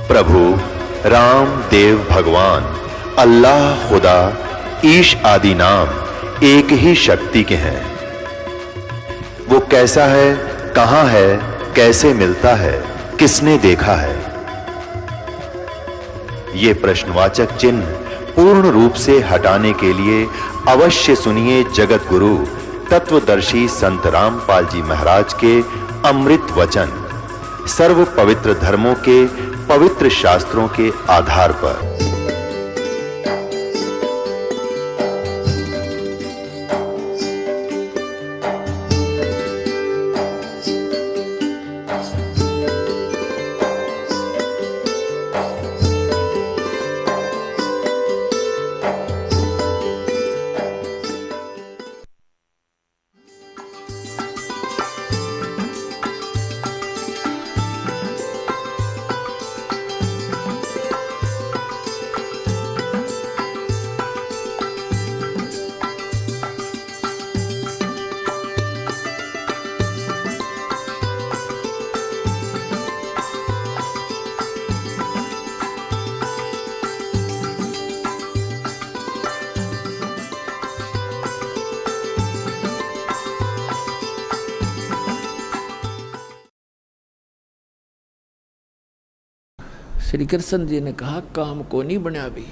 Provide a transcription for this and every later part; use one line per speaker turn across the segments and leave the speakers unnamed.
प्रभु राम देव भगवान अल्लाह खुदा ईश आदि नाम एक ही शक्ति के हैं। वो कैसा है, कहां है, कैसे मिलता है, किसने देखा है? ये प्रश्नवाचक चिन्ह पूर्ण रूप से हटाने के लिए अवश्य सुनिए जगत गुरु तत्वदर्शी संत रामपाल जी महाराज के अमृत वचन सर्व पवित्र धर्मों के पवित्र शास्त्रों के आधार पर।
श्री कृष्ण जी ने कहा काम को नहीं बना भी,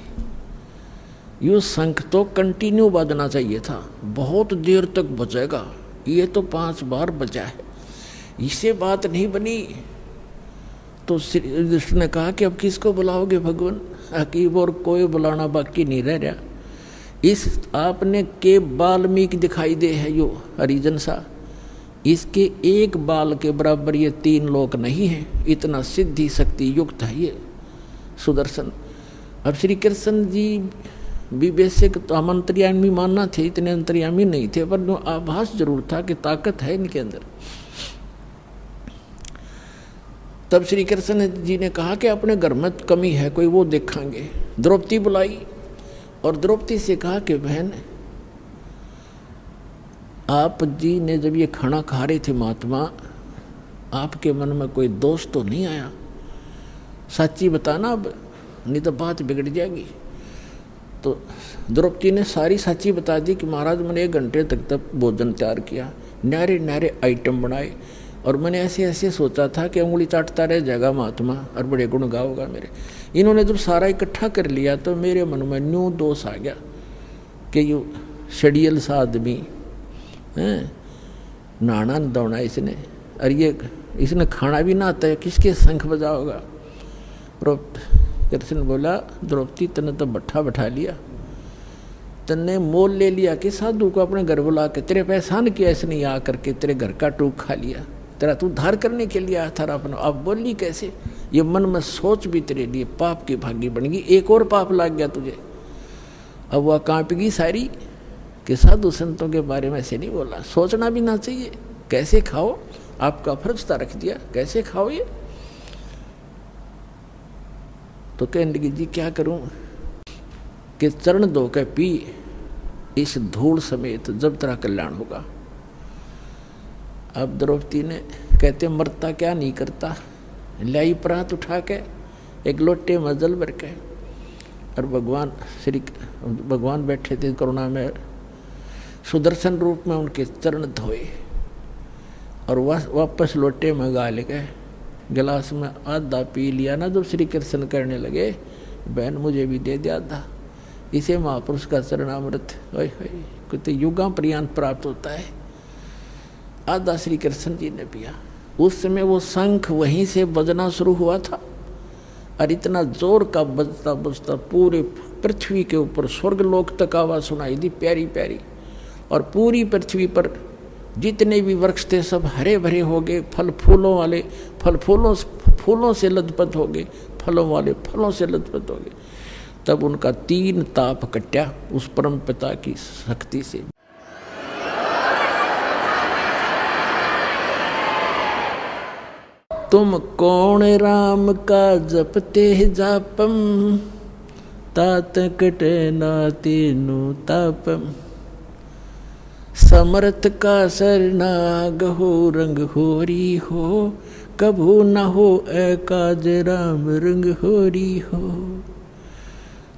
यो शंख तो कंटिन्यू बजना चाहिए था, बहुत देर तक बजेगा, ये तो 5 बार बजा है, इससे बात नहीं बनी। तो श्री कृष्ण ने कहा कि अब किसको बुलाओगे भगवान, अकीब और कोई बुलाना बाकी नहीं रह रहा। इस आपने के वाल्मीकि दिखाई दे है यो हरिजन सा, इसके एक बाल के बराबर ये 3 लोक नहीं है, इतना सिद्धि शक्ति युक्त है ये सुदर्शन। अब श्री कृष्ण जी विवेशक तो हम अंतर्यामी मानना थे, इतने अंतर्यामी नहीं थे, पर आभास जरूर था कि ताकत है इनके अंदर। तब श्री कृष्ण जी ने कहा कि अपने घर में कमी है कोई, वो देखेंगे। द्रौपदी बुलाई और द्रौपदी से कहा कि बहन, आप जी ने जब ये खाना खा रहे थे महात्मा, आपके मन में कोई दोष तो नहीं आया? सच्ची बताना, अब नहीं तो बात बिगड़ जाएगी। तो द्रौपदी ने सारी सच्ची बता दी कि महाराज मैंने 1 घंटे तक भोजन तैयार किया, न्यारे न्यारे आइटम बनाए, और मैंने ऐसे ऐसे सोचा था कि उंगली चाटता रह जाएगा महात्मा और बड़े गुण गाओगा मेरे। इन्होंने जब सारा इकट्ठा कर लिया तो मेरे मन में न्यू दोष आ गया कि यू शेडियल सा आदमी हैं, नहाना न दौड़ना इसने, और ये इसने खाना भी ना आता है, किसके शंख बजाओगा? कृष्ण बोला, द्रौपदी तने तो बट्ठा बैठा लिया, तने मोल ले लिया कि साधु को अपने घर बुला के तेरे पे एहसान किया इसने, यहाँ करके तेरे घर का टूक खा लिया, तेरा तू धार करने के लिए आया था अपना। अब बोली कैसे? ये मन में सोच भी तेरे लिए पाप की भागी बन गई, एक और पाप लग गया तुझे। अब वह कांपेगी सारी कि साधु संतों के बारे में ऐसे नहीं बोला, सोचना भी ना चाहिए, कैसे खाओ, आपका फर्ज था रख दिया, कैसे खाओ ये? तो कहने लगी जी क्या करूं कि चरण धो के पी इस धूल समेत, जब तेरा कल्याण होगा। अब द्रौपदी ने कहते मरता क्या नहीं करता, लाई प्रात उठा के एक लोटे में जल भर के, और भगवान बैठे थे करुणा में, सुदर्शन रूप में उनके चरण धोए और वापस लोटे में गाल गए, गिलास में आधा पी लिया ना। जब श्री कृष्ण करने लगे, बहन मुझे भी दे दिया आधा, इसे महापुरुष का चरणामृत कितने युगा पर्यंत प्राप्त होता है। आधा श्री कृष्ण जी ने पिया। उस समय वो शंख वहीं से बजना शुरू हुआ था, और इतना जोर का बजता बजता पूरे पृथ्वी के ऊपर स्वर्गलोक तक आवाज सुनाई दी प्यारी प्यारी, और पूरी पृथ्वी पर जितने भी वृक्ष थे सब हरे भरे हो गए, फल फूलों वाले फूलों से लदपत हो गए, फलों वाले फलों से लदपत हो गए। तब उनका 3 ताप कट्या उस परम पिता की शक्ति से। तुम कौन राम का जपते जापम, तात कटे नातिनु तापम, समर्थ का सरनाग हो रंग होरी हो, कभू न हो ए काज राम रंग होरी हो।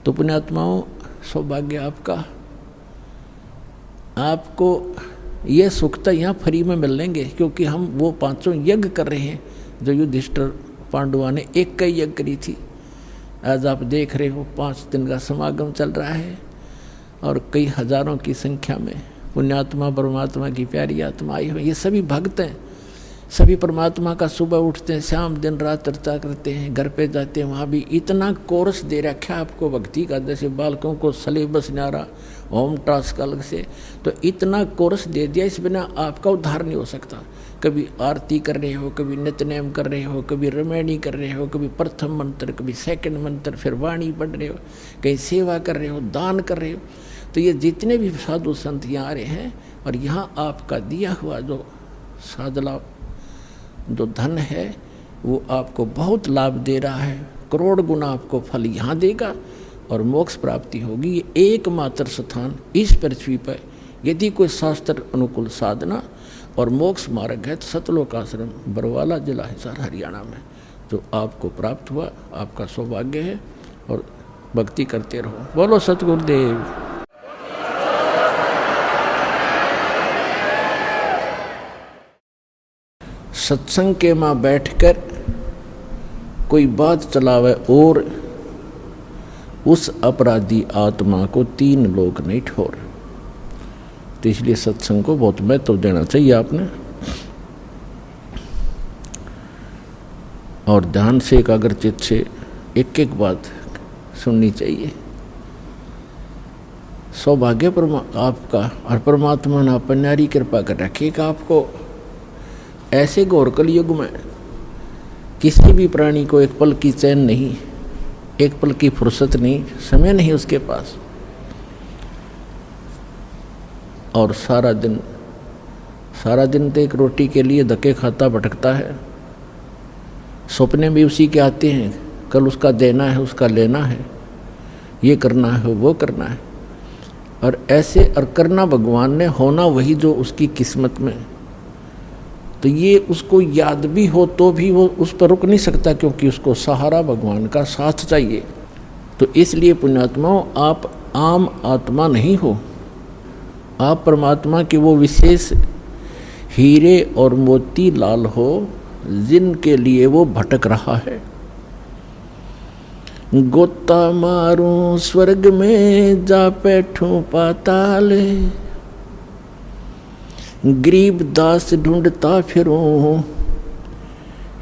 तो पुण्यात्माओं, सौभाग्य आपका, आपको ये सुख तो यहाँ फ्री में मिल लेंगे, क्योंकि हम वो 5 यज्ञ कर रहे हैं जो युधिष्ठिर पांडुआ ने एक कई यज्ञ करी थी। आज आप देख रहे हो 5 दिन का समागम चल रहा है और कई हजारों की संख्या में पुण्यात्मा परमात्मा की प्यारी आत्मा आई हो। ये सभी भक्त हैं, सभी परमात्मा का सुबह उठते हैं, शाम दिन रात चर्चा करते हैं, घर पे जाते हैं, वहाँ भी इतना कोर्स दे रखा है आपको भक्ति का, जैसे बालकों को सलेबस न्यारा होम टास्क अलग से, तो इतना कोर्स दे दिया, इस बिना आपका उद्धार नहीं हो सकता। कभी आरती कर रहे हो, कभी नित्यनेम कर रहे हो, कभी रमैनी कर रहे हो, कभी प्रथम मंत्र, कभी सेकंड मंत्र, फिर वाणी पढ़ रहे हो, कहीं सेवा कर रहे हो, दान कर रहे हो। तो ये जितने भी साधु संत यहाँ आ रहे हैं, और यहाँ आपका दिया हुआ जो साधला जो धन है वो आपको बहुत लाभ दे रहा है, करोड़ गुना आपको फल यहाँ देगा और मोक्ष प्राप्ति होगी। ये एकमात्र स्थान इस पृथ्वी पर यदि कोई शास्त्र अनुकूल साधना और मोक्ष मार्ग है तो सतलोक आश्रम बरवाला जिला हिसार हरियाणा में जो आपको प्राप्त हुआ, आपका सौभाग्य है। और भक्ति करते रहो। बोलो सतगुरुदेव। सत्संग के मां बैठकर कोई बात चलावे और उस अपराधी आत्मा को 3 लोग नहीं ठोर। तो इसलिए सत्संग को बहुत महत्व देना चाहिए आपने, और ध्यान से एकाग्रचित से एक एक बात सुननी चाहिए। सौभाग्य आपका, और परमात्मा ने अपनी कृपा कर रखेगा आपको। ऐसे घोर कलयुग में किसी भी प्राणी को एक पल की चैन नहीं, एक पल की फुर्सत नहीं, समय नहीं उसके पास, और सारा दिन तो एक रोटी के लिए धक्के खाता भटकता है। सपने भी उसी के आते हैं, कल उसका देना है, उसका लेना है, ये करना है, वो करना है, और ऐसे और करना भगवान ने, होना वही जो उसकी किस्मत में। तो ये उसको याद भी हो तो भी वो उस पर रुक नहीं सकता, क्योंकि उसको सहारा भगवान का साथ चाहिए। तो इसलिए पुण्यात्माओं, आप आम आत्मा नहीं हो, आप परमात्मा के वो विशेष हीरे और मोती लाल हो जिनके लिए वो भटक रहा है। गोता मारूं स्वर्ग में जा बैठूं पाताल, गरीब दास ढूंढता फिरूं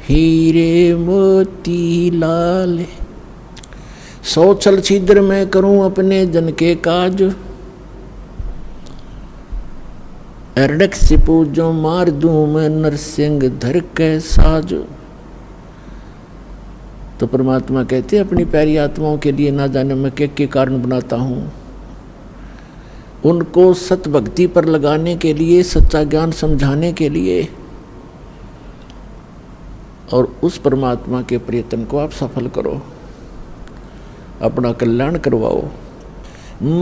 हीरे मोती लाल। 100 छल छिद्र में करूं अपने जन के काज, अरडक से पूजो मार दूं मैं नरसिंह धर के साज। तो परमात्मा कहते हैं अपनी प्यारी आत्माओं के लिए ना जाने मैं के कारण बनाता हूं, उनको सत भक्ति पर लगाने के लिए, सच्चा ज्ञान समझाने के लिए, और उस परमात्मा के प्रयत्न को आप सफल करो, अपना कल्याण करवाओ।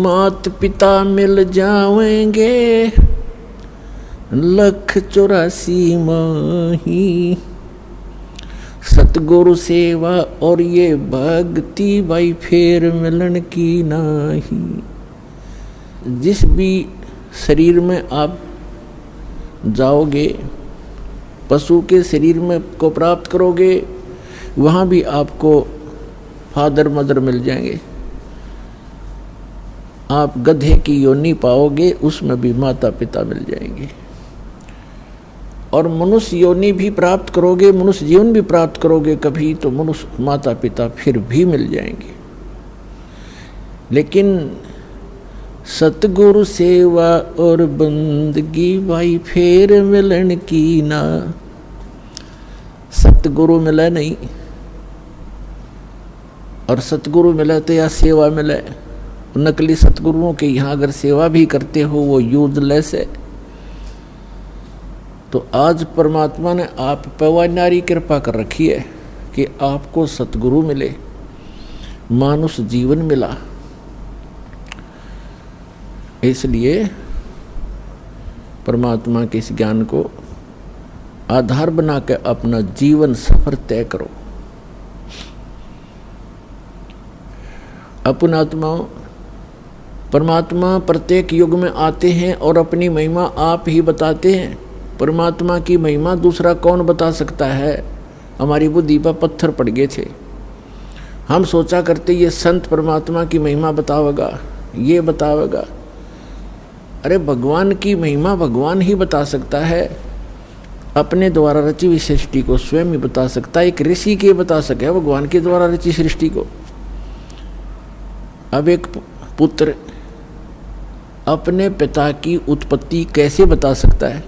मात पिता मिल जाएंगे 184 माही, सतगुरु सेवा और ये भक्ति भाई फेर मिलन की नाही। जिस भी शरीर में आप जाओगे, पशु के शरीर में को प्राप्त करोगे, वहाँ भी आपको फादर मदर मिल जाएंगे। आप गधे की योनि पाओगे, उसमें भी माता पिता मिल जाएंगे। और मनुष्य योनि भी प्राप्त करोगे, मनुष्य जीवन भी प्राप्त करोगे कभी, तो मनुष्य माता पिता फिर भी मिल जाएंगे। लेकिन सतगुरु सेवा और बंदगी भाई फेर मिलन की ना। सतगुरु मिले नहीं, और सतगुरु मिले तो या सेवा मिले। नकली सतगुरुओं के यहाँ अगर सेवा भी करते हो वो यूजलेस है। तो आज परमात्मा ने आप पर नारी कृपा कर रखी है कि आपको सतगुरु मिले, मानुष जीवन मिला। इसलिए परमात्मा के इस ज्ञान को आधार बना के अपना जीवन सफर तय करो। अपन आत्माओं, परमात्मा प्रत्येक युग में आते हैं और अपनी महिमा आप ही बताते हैं। परमात्मा की महिमा दूसरा कौन बता सकता है? हमारी बुद्धि पर पत्थर पड़ गए थे। हम सोचा करते ये संत परमात्मा की महिमा बतावेगा, ये बतावेगा। अरे भगवान की महिमा भगवान ही बता सकता है। अपने द्वारा रची हुई सृष्टि को स्वयं ही बता सकता है। एक ऋषि के बता सके भगवान के द्वारा रची सृष्टि को। अब एक पुत्र अपने पिता की उत्पत्ति कैसे बता सकता है?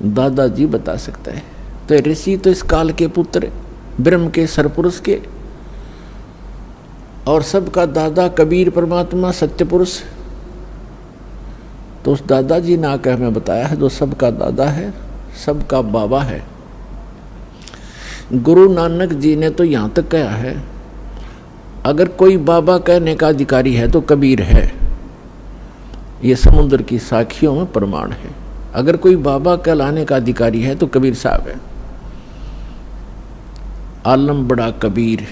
दादाजी बता सकता है। तो ऋषि तो इस काल के पुत्र, ब्रह्म के सरपुरुष के, और सबका दादा कबीर परमात्मा सत्य पुरुष। तो उस दादाजी ने आकर हमें बताया है जो सबका दादा है, सबका बाबा है। गुरु नानक जी ने तो यहाँ तक कहा है, अगर कोई बाबा कहने का अधिकारी है तो कबीर है। ये समुद्र की साखियों में प्रमाण है। अगर कोई बाबा कहलाने का अधिकारी है तो कबीर साहब है। आलम बड़ा कबीर।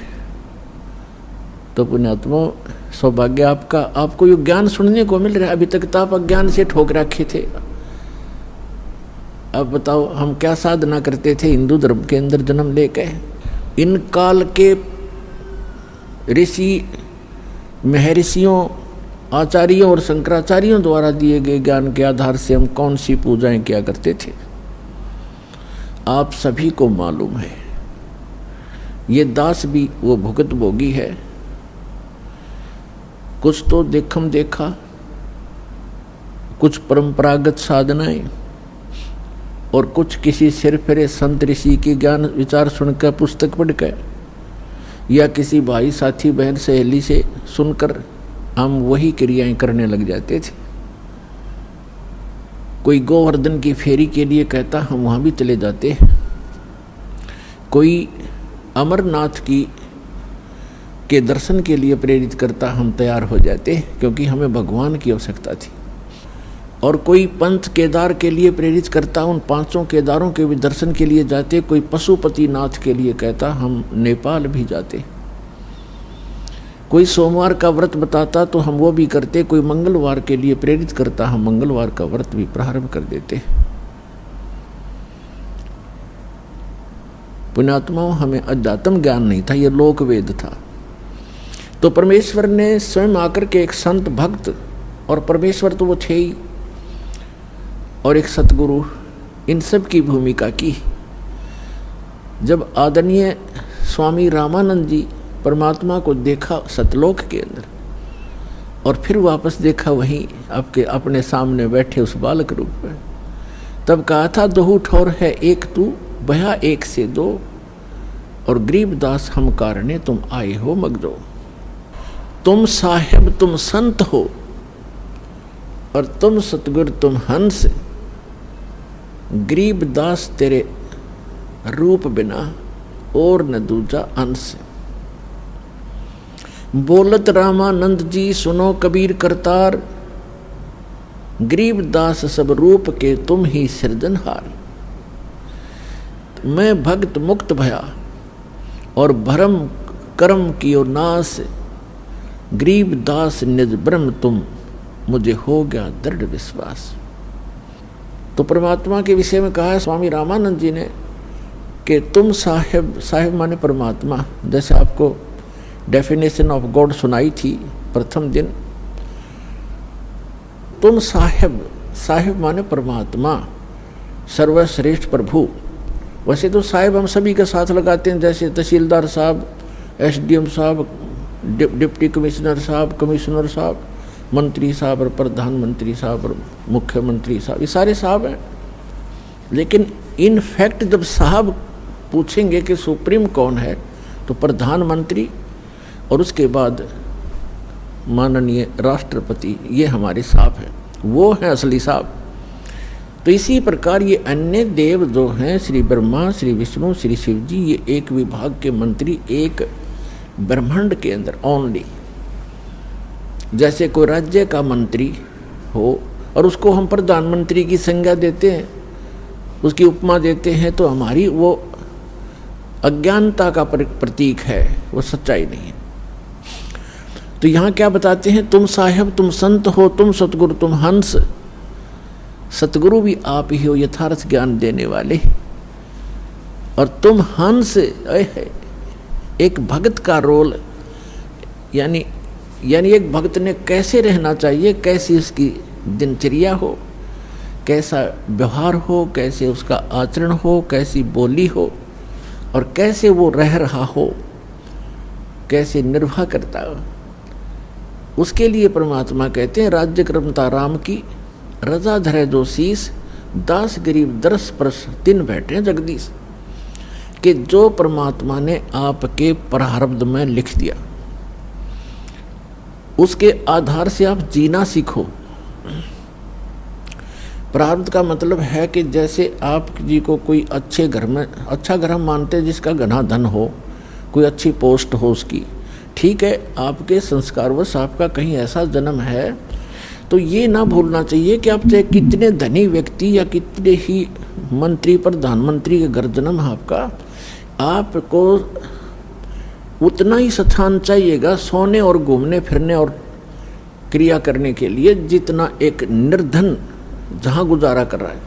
तो पुण्यात्मा सौभाग्य आपका, आपको ये ज्ञान सुनने को मिल रहा है। अभी तक तो आप अज्ञान से ठोक रखे थे। अब बताओ हम क्या साधना करते थे हिंदू धर्म के अंदर जन्म लेके। इन काल के ऋषि महर्षियों, आचार्यों और शंकराचार्यों द्वारा दिए गए ज्ञान के आधार से हम कौन सी पूजाएं किया करते थे, आप सभी को मालूम है। ये दास भी वो भुगत भोगी है। कुछ तो देखम देखा, कुछ परंपरागत साधनाएं, और कुछ किसी सिर फिरे संत ऋषि के ज्ञान विचार सुनकर, पुस्तक पढ़कर, या किसी भाई साथी बहन सहेली से सुनकर हम वही क्रियाएं करने लग जाते थे। कोई गोवर्धन की फेरी के लिए कहता, हम वहाँ भी चले जाते। कोई अमरनाथ के दर्शन के लिए प्रेरित करता, हम तैयार हो जाते, क्योंकि हमें भगवान की आवश्यकता थी। और कोई पंथ केदार के लिए प्रेरित करता, उन 5 केदारों के भी दर्शन के लिए जाते। कोई पशुपति नाथ के लिए कहता, हम नेपाल भी जाते। कोई सोमवार का व्रत बताता तो हम वो भी करते। कोई मंगलवार के लिए प्रेरित करता, हम मंगलवार का व्रत भी प्रारंभ कर देते। पुण्यात्माओं, हमें अध्यात्म ज्ञान नहीं था, ये लोक वेद था। तो परमेश्वर ने स्वयं आकर के एक संत भक्त, और परमेश्वर तो वो थे ही, और एक सतगुरु, इन सब की भूमिका की। जब आदरणीय स्वामी रामानंद जी परमात्मा को देखा सतलोक के अंदर, और फिर वापस देखा वहीं आपके अपने सामने बैठे उस बालक रूप में, तब कहा था, दोहू ठौर है एक तू, भया एक से दो, और गरीबदास हम कारणे तुम आए हो मगदो। तुम साहेब तुम संत हो, और तुम सतगुर तुम हंस। गरीबदास तेरे रूप बिना और न दूजा अंश। बोलत रामानंद जी सुनो कबीर करतार, गरीबदास सब रूप के तुम ही सृजनहार। मैं भक्त मुक्त भया और भरम कर्म कियो नाश, गरीबदास निज ब्रह्म तुम मुझे हो गया दृढ़ विश्वास। तो परमात्मा के विषय में कहा है स्वामी रामानंद जी ने कि तुम साहेब, साहेब माने परमात्मा, जैसे आपको डेफिनेशन ऑफ गॉड सुनाई थी प्रथम दिन। तुम साहेब, साहेब माने परमात्मा, सर्वश्रेष्ठ प्रभु। वैसे तो साहेब हम सभी के साथ लगाते हैं, जैसे तहसीलदार साहब, एसडीएम साहब, डिप्टी कमिश्नर साहब, कमिश्नर साहब, मंत्री साहब और प्रधानमंत्री साहब और मुख्यमंत्री साहब, ये सारे साहब हैं। लेकिन इन फैक्ट जब साहब पूछेंगे कि सुप्रीम कौन है, तो प्रधानमंत्री और उसके बाद माननीय राष्ट्रपति, ये हमारे साहब हैं, वो हैं असली साहब। तो इसी प्रकार ये अन्य देव जो हैं, श्री ब्रह्मा, श्री विष्णु, श्री शिव जी, ये एक विभाग के मंत्री एक ब्रह्मांड के अंदर ओनली। जैसे कोई राज्य का मंत्री हो और उसको हम प्रधानमंत्री की संज्ञा देते हैं, उसकी उपमा देते हैं तो हमारी वो अज्ञानता का प्रतीक है, वो सच्चाई नहीं है। तो यहाँ क्या बताते हैं, तुम साहेब तुम संत हो, तुम सतगुरु तुम हंस। सतगुरु भी आप ही हो, यथार्थ ज्ञान देने वाले, और तुम हंस। एक भक्त का रोल, यानी एक भक्त ने कैसे रहना चाहिए, कैसी उसकी दिनचर्या हो, कैसा व्यवहार हो, कैसे उसका आचरण हो, कैसी बोली हो, और कैसे वो रह रहा हो, कैसे निर्वाह करता हो, उसके लिए परमात्मा कहते हैं राज्य क्रमता राम की, रजा धरे जो शीस, दास गरीब दरस परस तिन बैठे जगदीश। कि जो परमात्मा ने आपके प्रारब्ध में लिख दिया, उसके आधार से आप जीना सीखो। प्रारब्ध का मतलब है कि जैसे आप जी को कोई अच्छे घर में, अच्छा घर हम मानते हैं जिसका घना धन हो, कोई अच्छी पोस्ट हो उसकी, ठीक है, आपके संस्कारवश आपका कहीं ऐसा जन्म है, तो ये ना भूलना चाहिए कि आप चाहे कितने धनी व्यक्ति या कितने ही मंत्री प्रधानमंत्री के घर जन्म आपका, आपको उतना ही स्थान चाहिएगा सोने और घूमने फिरने और क्रिया करने के लिए जितना एक निर्धन जहाँ गुजारा कर रहा है।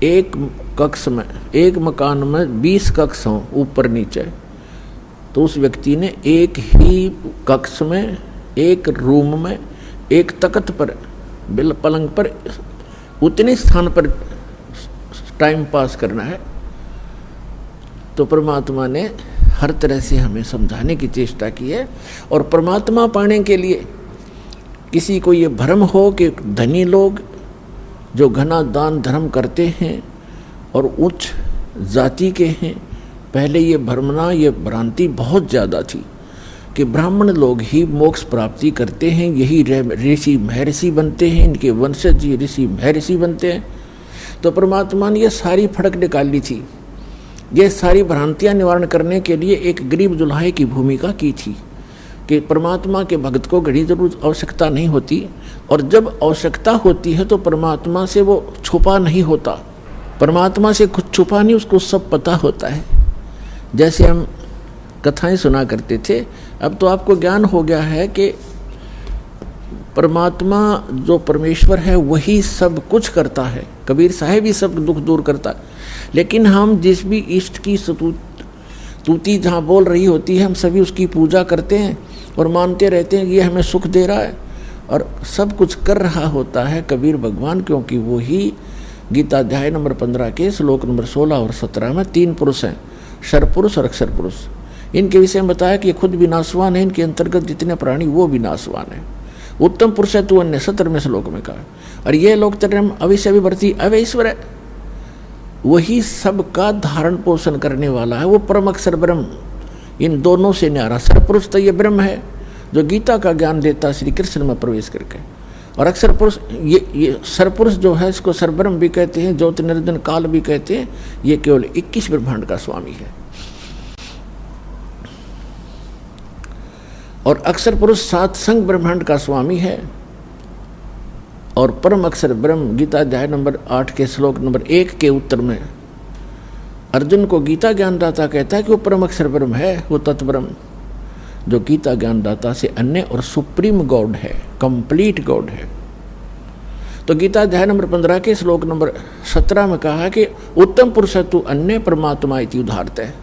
एक कक्ष में, एक मकान में 20 कक्ष हों ऊपर नीचे, तो उस व्यक्ति ने एक ही कक्ष में, एक रूम में, एक तख्त पर, पलंग पर, उतने स्थान पर टाइम पास करना है। तो परमात्मा ने हर तरह से हमें समझाने की चेष्टा की है। और परमात्मा पाने के लिए किसी को ये भ्रम हो कि धनी लोग जो घना दान धर्म करते हैं और उच्च जाति के हैं, पहले ये भ्रमना, ये भ्रांति बहुत ज़्यादा थी कि ब्राह्मण लोग ही मोक्ष प्राप्ति करते हैं, यही ऋषि महर्षि बनते हैं, इनके वंशज ही ऋषि महर्षि बनते हैं। तो परमात्मा ने ये सारी फड़क निकाली थी, ये सारी भ्रांतियाँ निवारण करने के लिए एक गरीब जुल्हाए की भूमिका की थी कि परमात्मा के भक्त को घड़ी जरूर आवश्यकता नहीं होती, और जब आवश्यकता होती है तो परमात्मा से वो छुपा नहीं होता, परमात्मा से कुछ छुपा नहीं, उसको सब पता होता है। जैसे हम कथाएं सुना करते थे, अब तो आपको ज्ञान हो गया है कि परमात्मा जो परमेश्वर है वही सब कुछ करता है, कबीर साहब ही सब दुख दूर करता है। लेकिन हम जिस भी इष्ट की स्तुति जहाँ बोल रही होती है, हम सभी उसकी पूजा करते हैं और मानते रहते हैं कि ये हमें सुख दे रहा है और सब कुछ कर रहा होता है कबीर भगवान, क्योंकि वो ही गीता अध्याय नंबर 15 के श्लोक नंबर 16 और 17 में 3 पुरुष हैं, क्षर पुरुष और अक्षर पुरुष। इनके विषय में बताया कि ये खुद विनाशवान है, इनके अंतर्गत जितने प्राणी वो विनाशवान है। उत्तम पुरुष है तू अन्य 17वें श्लोक में कहा। और ये लोग तरम अविश्य विवर्ती अवैश्वर है, वही सबका धारण पोषण करने वाला है, वो परम अक्षर ब्रह्म। इन दोनों से न्यारा सरपुरुष तो ये ब्रह्म है जो गीता का ज्ञान देता श्री कृष्ण में प्रवेश करके, और अक्षर पुरुष ये सरपुरुष जो है इसको सरब्रह्म भी कहते हैं, ज्योति निरंजन काल भी कहते हैं। ये केवल 21 ब्रह्मांड का स्वामी है। और अक्षर पुरुष 7 संग ब्रह्मांड का स्वामी है। और परम अक्षर ब्रह्म गीता अध्याय नंबर 8 के श्लोक नंबर 1 के उत्तर में अर्जुन को गीता ज्ञानदाता कहता है कि वो परम अक्षर ब्रह्म है, वो तत्ब्रह्म जो गीता ज्ञानदाता से अन्य और सुप्रीम गॉड है, कंप्लीट गॉड है। तो गीता अध्याय नंबर 15 के श्लोक नंबर 17 में कहा कि उत्तम पुरुष तु अन्य परमात्मा इति उदाहरत है।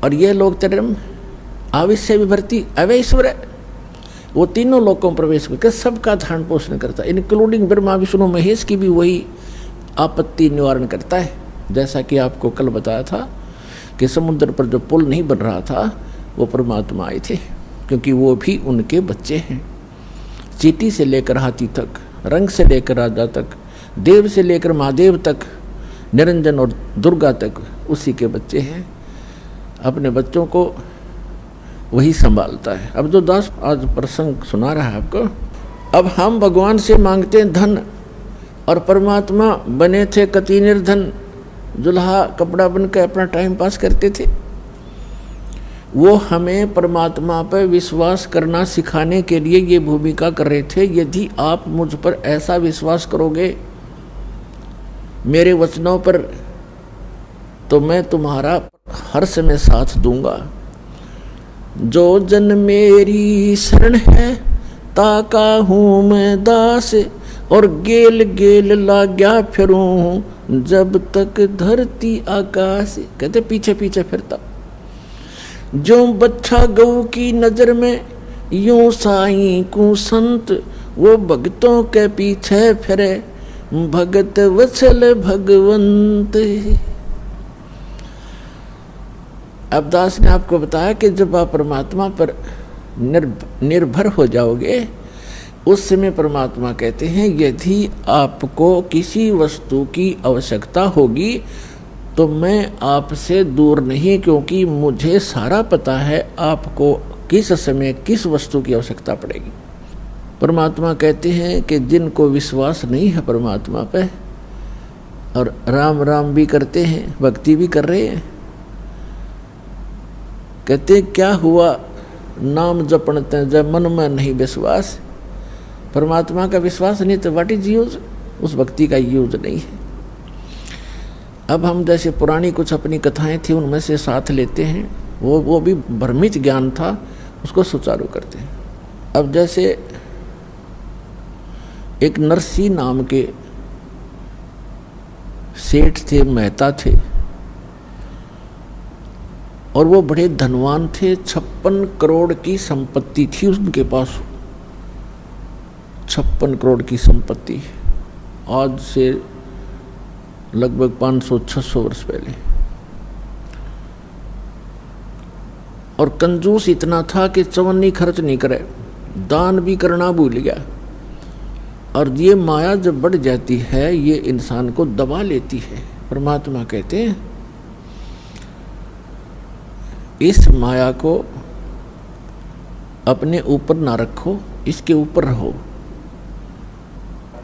और ये लोग तरम आविश्य विभर्ती अवैश्वर है, वो तीनों लोगों में प्रवेश करके सबका धारण पोषण करता है, इंक्लूडिंग ब्रह्मा विष्णु महेश की भी वही आपत्ति निवारण करता है। जैसा कि आपको कल बताया था कि समुद्र पर जो पुल नहीं बन रहा था वो परमात्मा आए थे, क्योंकि वो भी उनके बच्चे हैं। चींटी से लेकर हाथी तक, रंग से लेकर राजा तक, देव से लेकर महादेव तक, निरंजन और दुर्गा तक उसी के बच्चे हैं। अपने बच्चों को वही संभालता है। अब जो दास आज प्रसंग सुना रहा है आपको, अब हम भगवान से मांगते हैं धन, और परमात्मा बने थे कति निर्धन, दुल्हा कपड़ा बन के अपना टाइम पास करते थे। वो हमें परमात्मा पर विश्वास करना सिखाने के लिए ये भूमिका कर रहे थे। यदि आप मुझ पर ऐसा विश्वास करोगे मेरे वचनों पर तो मैं तुम्हारा हर समय साथ दूंगा। जो जन मेरी शरण है ताका हूँ मैं दास, और गेल गेल लाग्या फिरूं जब तक धरती आकाश। कहते पीछे पीछे फिरता, जो बच्चा गऊ की नजर में यूं साईं को संत, वो भक्तों के पीछे फिरे भगत वत्सल भगवंत। अब दास ने आपको बताया कि जब आप परमात्मा पर निर्भर हो जाओगे, उस समय परमात्मा कहते हैं यदि आपको किसी वस्तु की आवश्यकता होगी तो मैं आपसे दूर नहीं, क्योंकि मुझे सारा पता है आपको किस समय किस वस्तु की आवश्यकता पड़ेगी। परमात्मा कहते हैं कि जिनको विश्वास नहीं है परमात्मा पे और राम राम भी करते हैं, भक्ति भी कर रहे हैं, कहते क्या हुआ नाम जपणते जब मन में नहीं विश्वास। परमात्मा का विश्वास नहीं तो व्हाट इज यूज, उस भक्ति का यूज नहीं है। अब हम जैसे पुरानी कुछ अपनी कथाएं थी उनमें से साथ लेते हैं, वो भी भ्रमित ज्ञान था, उसको सुचारू करते हैं। अब जैसे एक नरसी नाम के सेठ थे, मेहता थे, और वो बड़े धनवान थे। 56 करोड़ की संपत्ति थी उनके पास, 56 करोड़ की संपत्ति, आज से लगभग 500-600 वर्ष पहले। और कंजूस इतना था कि चवन्नी खर्च नहीं करे, दान भी करना भूल गया। और ये माया जब बढ़ जाती है ये इंसान को दबा लेती है। परमात्मा कहते हैं इस माया को अपने ऊपर ना रखो, इसके ऊपर रहो।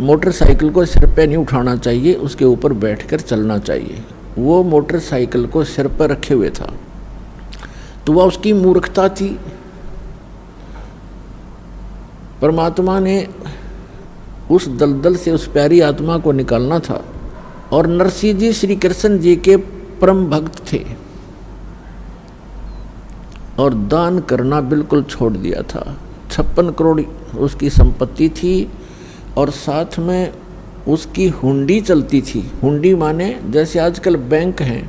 मोटरसाइकिल को सिर पे नहीं उठाना चाहिए, उसके ऊपर बैठकर चलना चाहिए। वो मोटरसाइकिल को सिर पर रखे हुए था, तो वह उसकी मूर्खता थी। परमात्मा ने उस दलदल से उस प्यारी आत्मा को निकालना था। और नरसिंह जी श्री कृष्ण जी के परम भक्त थे और दान करना बिल्कुल छोड़ दिया था। 56 करोड़ उसकी संपत्ति थी और साथ में उसकी हुंडी चलती थी। हुंडी माने जैसे आजकल बैंक हैं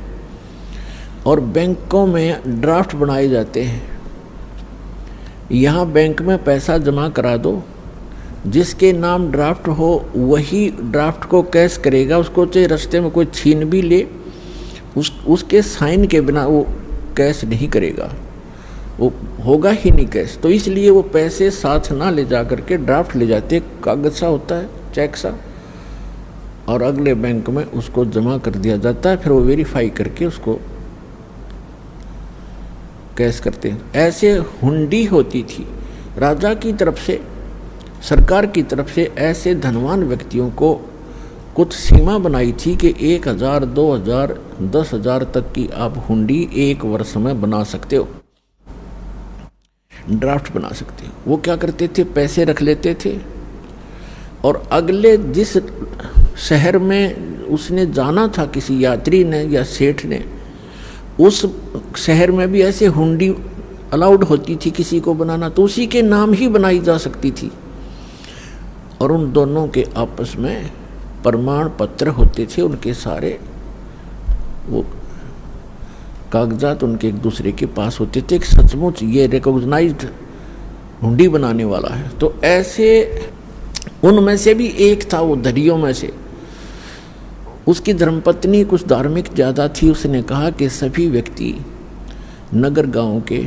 और बैंकों में ड्राफ्ट बनाए जाते हैं। यहाँ बैंक में पैसा जमा करा दो, जिसके नाम ड्राफ्ट हो वही ड्राफ्ट को कैश करेगा। उसको चाहे रास्ते में कोई छीन भी ले, उसके साइन के बिना वो कैश नहीं करेगा, वो होगा ही नहीं कैश। तो इसलिए वो पैसे साथ ना ले जा करके ड्राफ्ट ले जाते, कागज सा होता है, चेक सा, और अगले बैंक में उसको जमा कर दिया जाता है। फिर वो वेरीफाई करके उसको कैश करते हैं। ऐसे हुंडी होती थी राजा की तरफ से, सरकार की तरफ से। ऐसे धनवान व्यक्तियों को कुछ सीमा बनाई थी कि 1000, 2000, 10,000 तक की आप हुंडी एक वर्ष में बना सकते हो, ड्राफ्ट बना सकते हो। वो क्या करते थे, पैसे रख लेते थे और अगले जिस शहर में उसने जाना था किसी यात्री ने या सेठ ने, उस शहर में भी ऐसे हुंडी अलाउड होती थी किसी को बनाना, तो उसी के नाम ही बनाई जा सकती थी। और उन दोनों के आपस में प्रमाण पत्र होते थे, उनके सारे वो कागजात उनके एक दूसरे के पास होते थे कि सचमुच ये रिकॉग्नाइज्ड हुंडी बनाने वाला है। तो ऐसे उनमें से भी एक था, वो दरियों में से, उसकी धर्मपत्नी कुछ धार्मिक ज़्यादा थी। उसने कहा कि सभी व्यक्ति नगर गांव के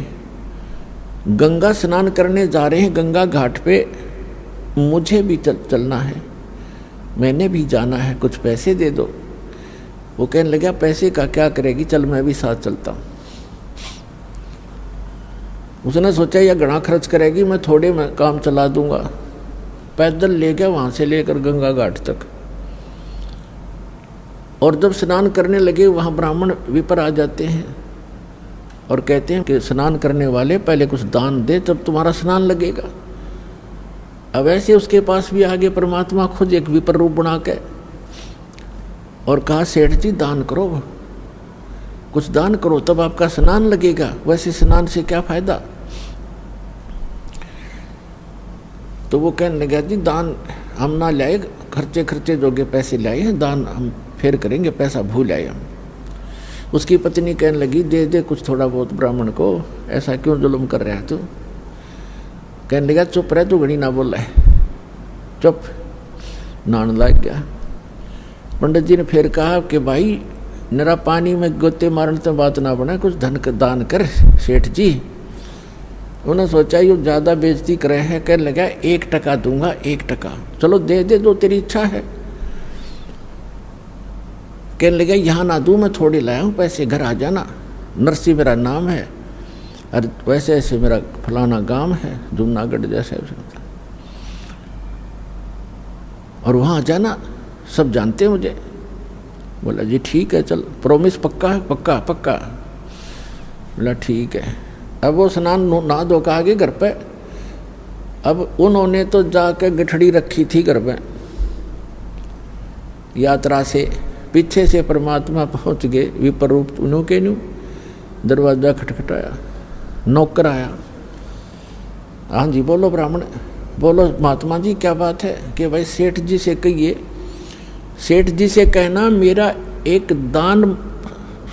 गंगा स्नान करने जा रहे हैं, गंगा घाट पे मुझे भी चलना है, मैंने भी जाना है, कुछ पैसे दे दो। वो कहने लगा पैसे का क्या करेगी, चल मैं भी साथ चलता हूँ। उसने सोचा यह घना खर्च करेगी, मैं थोड़े में काम चला दूंगा। पैदल ले गया वहाँ से लेकर गंगा घाट तक। और जब स्नान करने लगे वहाँ ब्राह्मण विपर आ जाते हैं और कहते हैं कि स्नान करने वाले पहले कुछ दान दे तब तुम्हारा स्नान लगेगा। अब ऐसे उसके पास भी आगे परमात्मा खुद एक विपर रूप बना के और कहा सेठ जी दान करो, कुछ दान करो तब आपका स्नान लगेगा, वैसे स्नान से क्या फायदा। तो वो कहने लगा जी दान हम ना लाए, खर्चे जोगे पैसे लाए हैं, दान हम फिर करेंगे, पैसा भूल आए हम। उसकी पत्नी कहने लगी दे दे कुछ थोड़ा बहुत ब्राह्मण को, ऐसा क्यों जुल्म कर रहा है तू। कहने लगा चुप रह तू, घड़ी ना बोल रहा है, चुप। नान लग गया। पंडित जी ने फिर कहा कि भाई नरा पानी में गोते मारने तो बात ना बना, कुछ धन का दान कर सेठ जी। उन्होंने सोचा ये ज़्यादा बेइज्जती करे है, कहने लगा 1% दूंगा, 1%। चलो दे दे जो तेरी इच्छा है। कहने लगा यहाँ ना दूँ, मैं थोड़ी लाया हूँ पैसे, घर आ जाना, नरसी मेरा नाम है, और वैसे ऐसे मेरा फलाना गांव है जूनागढ़ जैसे, और वहाँ जाना, सब जानते हैं मुझे। बोला जी ठीक है चल, प्रॉमिस पक्का है? पक्का पक्का। बोला ठीक है। अब वो स्नान ना धो के आगे घर पे। अब उन्होंने तो जाकर गठड़ी रखी थी घर पे, यात्रा से पीछे से परमात्मा पहुंच गए विपर रूप उन्हों के न्यू। दरवाजा खटखटाया, नौकर आया। हाँ जी बोलो ब्राह्मण, बोलो महात्मा जी क्या बात है। कि भाई सेठ जी से कहिए, सेठ जी से कहना मेरा एक दान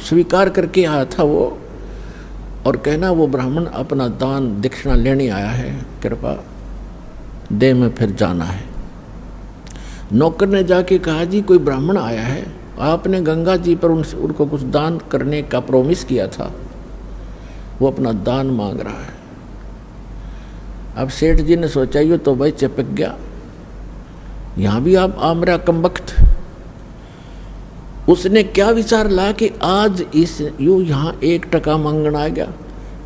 स्वीकार करके आया था वो, और कहना वो ब्राह्मण अपना दान दक्षिणा लेने आया है, कृपा दे में फिर जाना है। नौकर ने जाके कहा जी कोई ब्राह्मण आया है, आपने गंगा जी पर उनको कुछ दान करने का प्रॉमिस किया था, वो अपना दान मांग रहा है। अब सेठ जी ने सोचा ये तो भाई चिपक गया, यहाँ भी आप आमरा कमबख्त। उसने क्या विचार ला कि आज इस यू यहाँ 1% मांगना आ गया,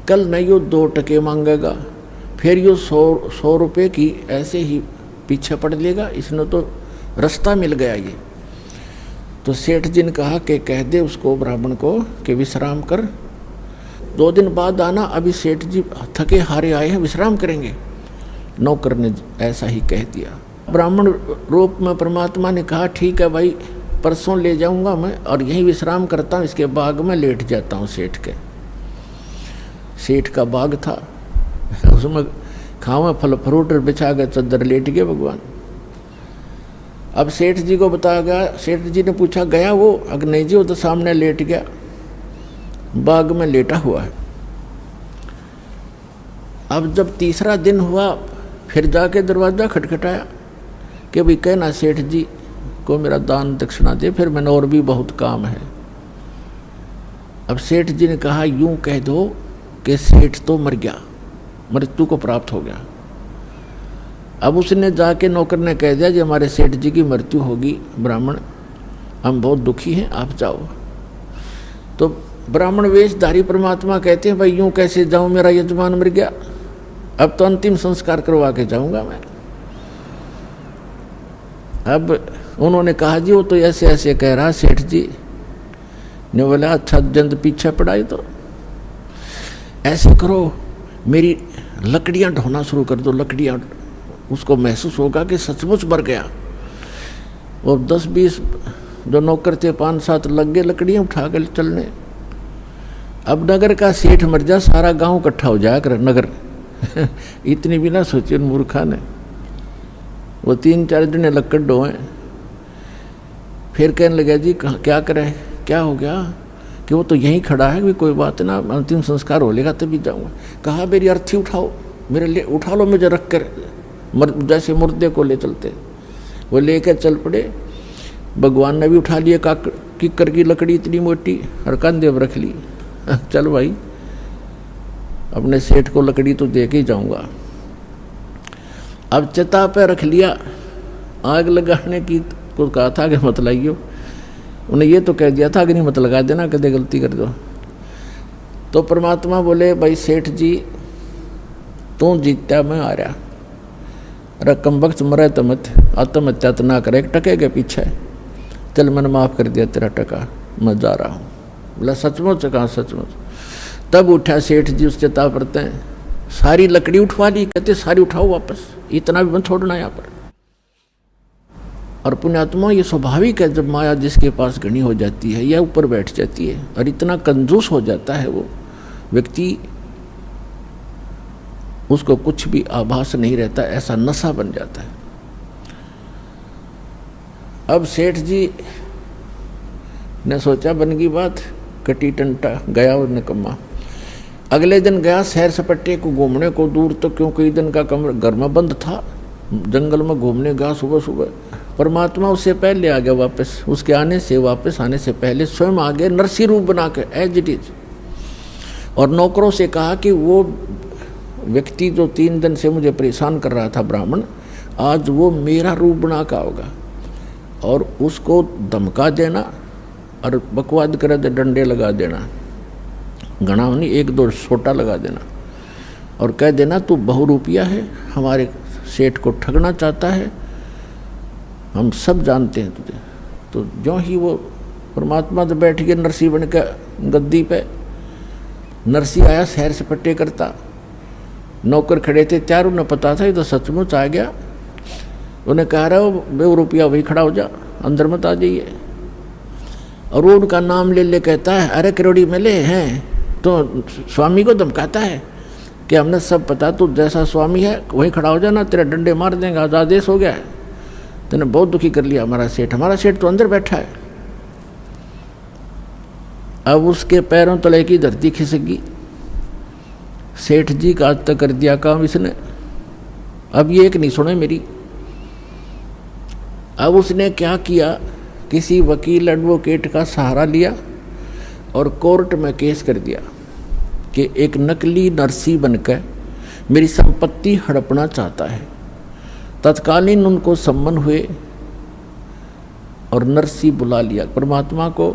कल नहीं यो 2% मांगेगा, फिर यो 100 रुपये की ऐसे ही पीछे पड़ लेगा, इसने तो रास्ता मिल गया ये। तो सेठ जी ने कहा कि कह दे उसको ब्राह्मण को कि विश्राम कर, 2 दिन बाद आना, अभी सेठ जी थके हारे आए हैं, विश्राम करेंगे। नौकर ने ऐसा ही कह दिया। ब्राह्मण रूप में परमात्मा ने कहा ठीक है भाई, परसों ले जाऊंगा मैं और यहीं विश्राम करता हूँ, इसके बाग में लेट जाता हूँ सेठ के। सेठ का बाग था, उसमें खावा फल फ्रूट बिछा कर चद्दर लेट गए भगवान। अब सेठ जी को बताया गया, सेठ जी ने पूछा गया वो? अगर नहीं जी वो तो सामने लेट गया, बाग में लेटा हुआ है। अब जब तीसरा दिन हुआ फिर जाके दरवाज़ा खटखटाया कि भाई कहना सेठ जी को मेरा दान दक्षिणा दे, फिर मैंने और भी बहुत काम है। अब सेठ जी ने कहा यूं कह दो कि सेठ तो मर गया, मृत्यु को प्राप्त हो गया। अब उसने जाके नौकर ने कह दिया जी हमारे सेठ जी की मृत्यु होगी ब्राह्मण, हम बहुत दुखी हैं, आप जाओ। तो ब्राह्मण वेशधारी परमात्मा कहते हैं भाई यूं कैसे जाऊं, मेरा यजमान मर गया, अब तो अंतिम संस्कार करवा के जाऊंगा मैं। अब उन्होंने कहा जी वो तो ऐसे ऐसे कह रहा सेठ जी ने। बोला अच्छा जंद पीछे पड़ाई तो ऐसे करो, मेरी लकड़ियां ढोना शुरू कर दो, लकड़ियां, उसको महसूस होगा कि सचमुच मर गया। और 10-20 जो नौकर थे 5-7 लग गए लकड़ियां उठा कर चलने। अब नगर का सेठ मर जा, सारा गांव इकट्ठा हो जाया कर नगर। इतनी भी ना सोची उन मूर्खा ने। वो 3-4 जने लकड़ ढोए, फिर कहने लगा जी क्या करें, क्या हो गया? कि वो तो यहीं खड़ा है, भी कोई बात ना, अंतिम संस्कार हो लेगा तभी जाऊँगा। कहा मेरी अर्थी उठाओ, मेरे लिए उठा लो, मुझे रख कर जैसे मुर्दे को ले चलते। वो लेकर चल पड़े। भगवान ने भी उठा लिया किक्कर की लकड़ी इतनी मोटी और कंधे पर रख ली। चल भाई अपने सेठ को लकड़ी तो दे के ही जाऊँगा। अब चिता पे रख लिया, आग लगाने की को कहा था कि मत लाइयो, उन्हें ये तो कह दिया था कि नहीं मत लगा देना, कदे गलती कर दो। तो परमात्मा बोले भाई सेठ जी तू जीतता मैं आ रहा, रकम वक्त मरे तो मत, आत्महत्या तो ना करे, टके के पीछे चल मैंने माफ़ कर दिया तेरा टका, मैं जा रहा हूँ। बोला सचमुच? कहाँ सचमुच? तब उठा सेठ जी उस चिता पड़ते हैं, सारी लकड़ी उठवा ली, कहते सारी उठाओ वापस, इतना भी मत छोड़ना यहाँ पर। और पुण्यात्मा ये स्वाभाविक है, जब माया जिसके पास घनी हो जाती है या ऊपर बैठ जाती है और इतना कंजूस हो जाता है वो व्यक्ति, उसको कुछ भी आभास नहीं रहता, ऐसा नशा बन जाता है। अब सेठ जी ने सोचा बन गई बात, कटी टंटा गया और निकम्मा। अगले दिन गया सैर सपट्टे को घूमने को दूर तक, क्योंकि कई दिन का कमरा घर में बंद था, जंगल में घूमने गया सुबह सुबह। परमात्मा उससे पहले आ गया वापस, उसके वापस आने से पहले स्वयं आ गए नरसी रूप बना के एज इट इज, और नौकरों से कहा कि वो व्यक्ति जो 3 दिन से मुझे परेशान कर रहा था ब्राह्मण, आज वो मेरा रूप बना का होगा, और उसको धमका देना और बकवाद करे तो डंडे लगा देना, घना नहीं 1-2 सोटा लगा देना, और कह देना तू बहुरूपिया है, हमारे सेठ को ठगना चाहता है, हम सब जानते हैं तुझे। तो जो ही वो परमात्मा तो बैठ गए नरसी बन के गद्दी पे, नरसी आया सैर सपट्टे करता, नौकर खड़े थे त्यार, उन्हें पता था ये तो सचमुच आ गया। उन्हें कह रहा हो बहुरूपिया वही खड़ा हो जा, अंदर मत आ जाइए। और वो उनका नाम ले ले कहता है अरे करोड़ी मिले हैं, तो स्वामी को धमकाता है कि हमने सब पता, तू जैसा स्वामी है वहीं खड़ा हो जाना, तेरा डंडे मार देंगे, आज आदेश हो गया है, तूने बहुत दुखी कर लिया हमारा सेठ तो अंदर बैठा है। अब उसके पैरों तले की धरती खिसक गई, सेठ जी का आज तक कर दिया काम इसने, अब ये एक नहीं सुने मेरी। अब उसने क्या किया, किसी वकील एडवोकेट का सहारा लिया और कोर्ट में केस कर दिया कि एक नकली नरसी बनकर मेरी संपत्ति हड़पना चाहता है। तत्कालीन उनको सम्मन हुए और नरसी बुला लिया, परमात्मा को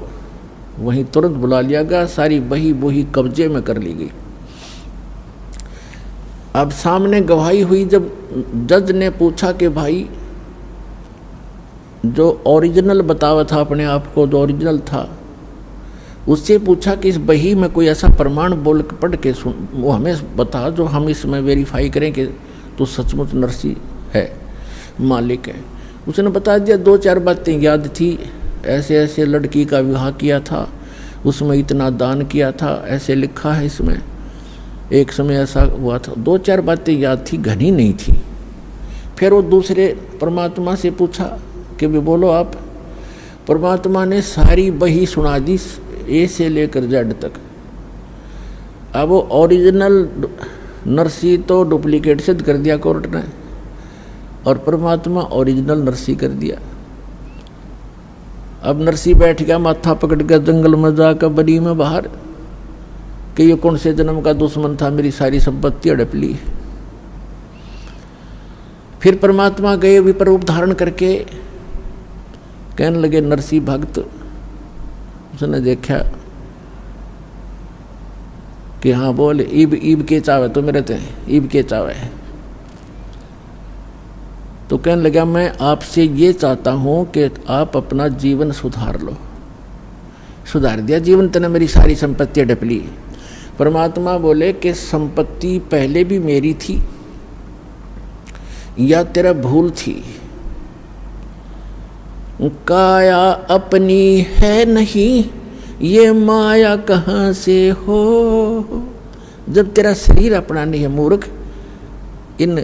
वहीं तुरंत बुला लिया गया, सारी बही बोही कब्जे में कर ली गई। अब सामने गवाही हुई, जब जज ने पूछा कि भाई जो ओरिजिनल बतावा था अपने आप को, जो ओरिजिनल था, उससे पूछा कि इस बही में कोई ऐसा प्रमाण बोल पढ़ के सुन, वो हमें बता जो हम इसमें वेरीफाई करें कि तू सचमुच नरसी है, मालिक है। उसने बता दिया, 2-4 बातें याद थी, ऐसे ऐसे लड़की का विवाह किया था, उसमें इतना दान किया था, ऐसे लिखा है इसमें, एक समय ऐसा हुआ था, 2-4 बातें याद थी, घनी नहीं थी। फिर वो दूसरे परमात्मा से पूछा कि भी बोलो आप। परमात्मा ने सारी बही सुना दी ए से लेकर जेड तक। अब वो ओरिजिनल नरसी तो डुप्लीकेट सिद्ध कर दिया कोर्ट ने, और परमात्मा ओरिजिनल नरसी कर दिया। अब नरसी बैठ गया माथा पकड़ के जंगल में जाकर बड़ी में बाहर कि ये कौन से जन्म का दुश्मन था, मेरी सारी संपत्ति हड़प ली। फिर परमात्मा गए विपर रूप धारण करके, कहने लगे नरसी भक्त। उसने देखा कि हाँ बोल, ईब के चावे तो मेरे थे, ईब के चावे। तो कहने लगा मैं आपसे ये चाहता हूं कि आप अपना जीवन सुधार लो। सुधार दिया जीवन, तने मेरी सारी संपत्ति हड़प ली। परमात्मा बोले कि संपत्ति पहले भी मेरी थी या तेरा भूल थी, काया अपनी है नहीं, ये माया कहाँ से हो। जब तेरा शरीर अपना नहीं है मूर्ख, इन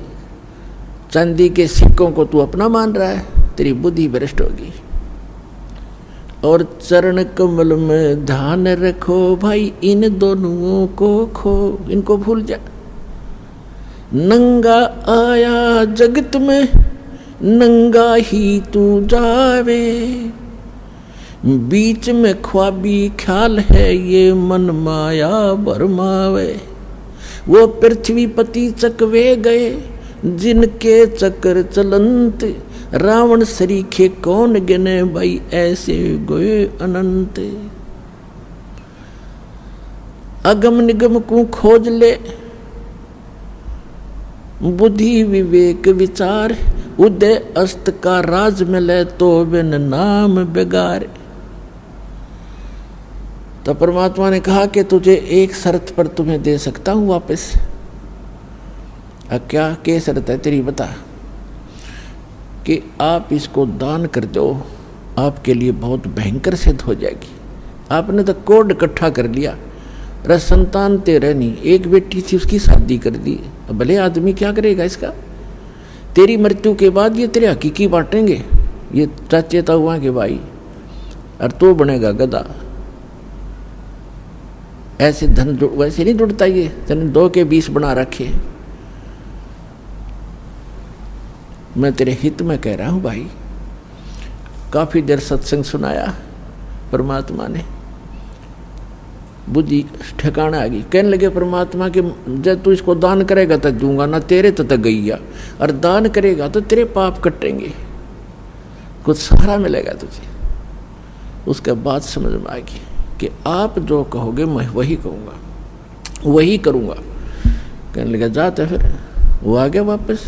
चांदी के सिक्कों को तू अपना मान रहा है, तेरी बुद्धि भ्रष्ट होगी। और चरण कमल में ध्यान रखो भाई, इन दोनों को खो, इनको भूल जा। नंगा आया जगत में, नंगा ही तू जावे, बीच में ख्वाबी ख्याल है, ये मन माया भरमावे। वो पृथ्वी पति चकवे गए, जिनके चक्कर चलंत, रावण सरीखे कौन गिने भाई, ऐसे गए अनंत। अगम निगम को खोज ले, बुद्धि विवेक विचार, उदय अस्त का राज मिले तो बिन नाम बेगार। तो परमात्मा ने कहा कि तुझे एक शर्त पर तुम्हें दे सकता हूं वापस। क्या शर्त है तेरी बता। कि आप इसको दान कर दो, आपके लिए बहुत भयंकर सिद्ध हो जाएगी। आपने तो कोड इकट्ठा कर लिया, अरे संतान तेरे नहीं, एक बेटी थी उसकी शादी कर दी, भले आदमी क्या करेगा इसका। तेरी मृत्यु के बाद ये तेरे हकीकी बांटेंगे, ये चाचे ताऊआ के भाई, और तो बनेगा गधा। ऐसे धन वैसे नहीं जुड़ता, ये तेने 2 के 20 बना रखे। मैं तेरे हित में कह रहा हूं भाई। काफी देर सत्संग सुनाया, परमात्मा ने बुद्धि ठिकाना आ गई। कहने लगे परमात्मा कि जब तू इसको दान करेगा तो दूंगा ना, तेरे तो गईया, और दान करेगा तो तेरे पाप कटेंगे, कुछ सहारा मिलेगा तुझे। उसके बाद समझ में आएगी कि आप जो कहोगे मैं वही कहूँगा, वही करूँगा। कहने लगा जाते, फिर वो आ गया वापस।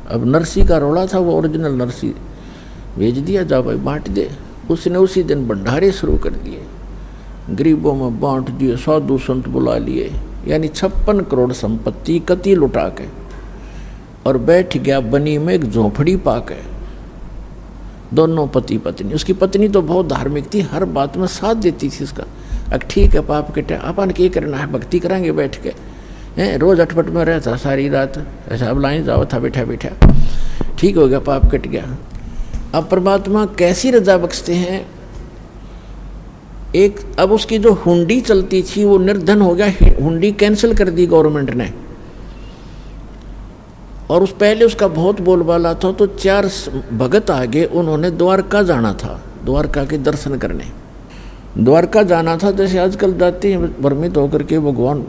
अब नरसी का रोड़ा था, वो ओरिजिनल नरसी भेज दिया, जा भाई बांट दे। उसने उसी दिन भंडारे शुरू कर दिए, गरीबों में बांट दिए, साधु संत बुला लिए, यानी 56 करोड़ संपत्ति कति लुटा के, और बैठ गया बनी में एक झोंपड़ी पाके। दोनों पति पत्नी, उसकी पत्नी तो बहुत धार्मिक थी, हर बात में साथ देती थी उसका। अब ठीक है पाप कटे, अपन क्या करना है, भक्ति कराएंगे बैठ के, रोज अटपट में रहता सारी रात, ऐसा अब लाइन जाओ था बैठा बैठा, ठीक हो गया, पाप कट गया। अब परमात्मा कैसी रजा बख्शते हैं। एक अब उसकी जो हुंडी चलती थी वो निर्धन हो गया, हुंडी कैंसिल कर दी गवर्नमेंट ने, और उस पहले उसका बहुत बोलबाला था। तो 4 भगत आगे, उन्होंने द्वारका जाना था, द्वारका के दर्शन करने द्वारका जाना था। जैसे आजकल जाते हैं भ्रमित होकर के भगवान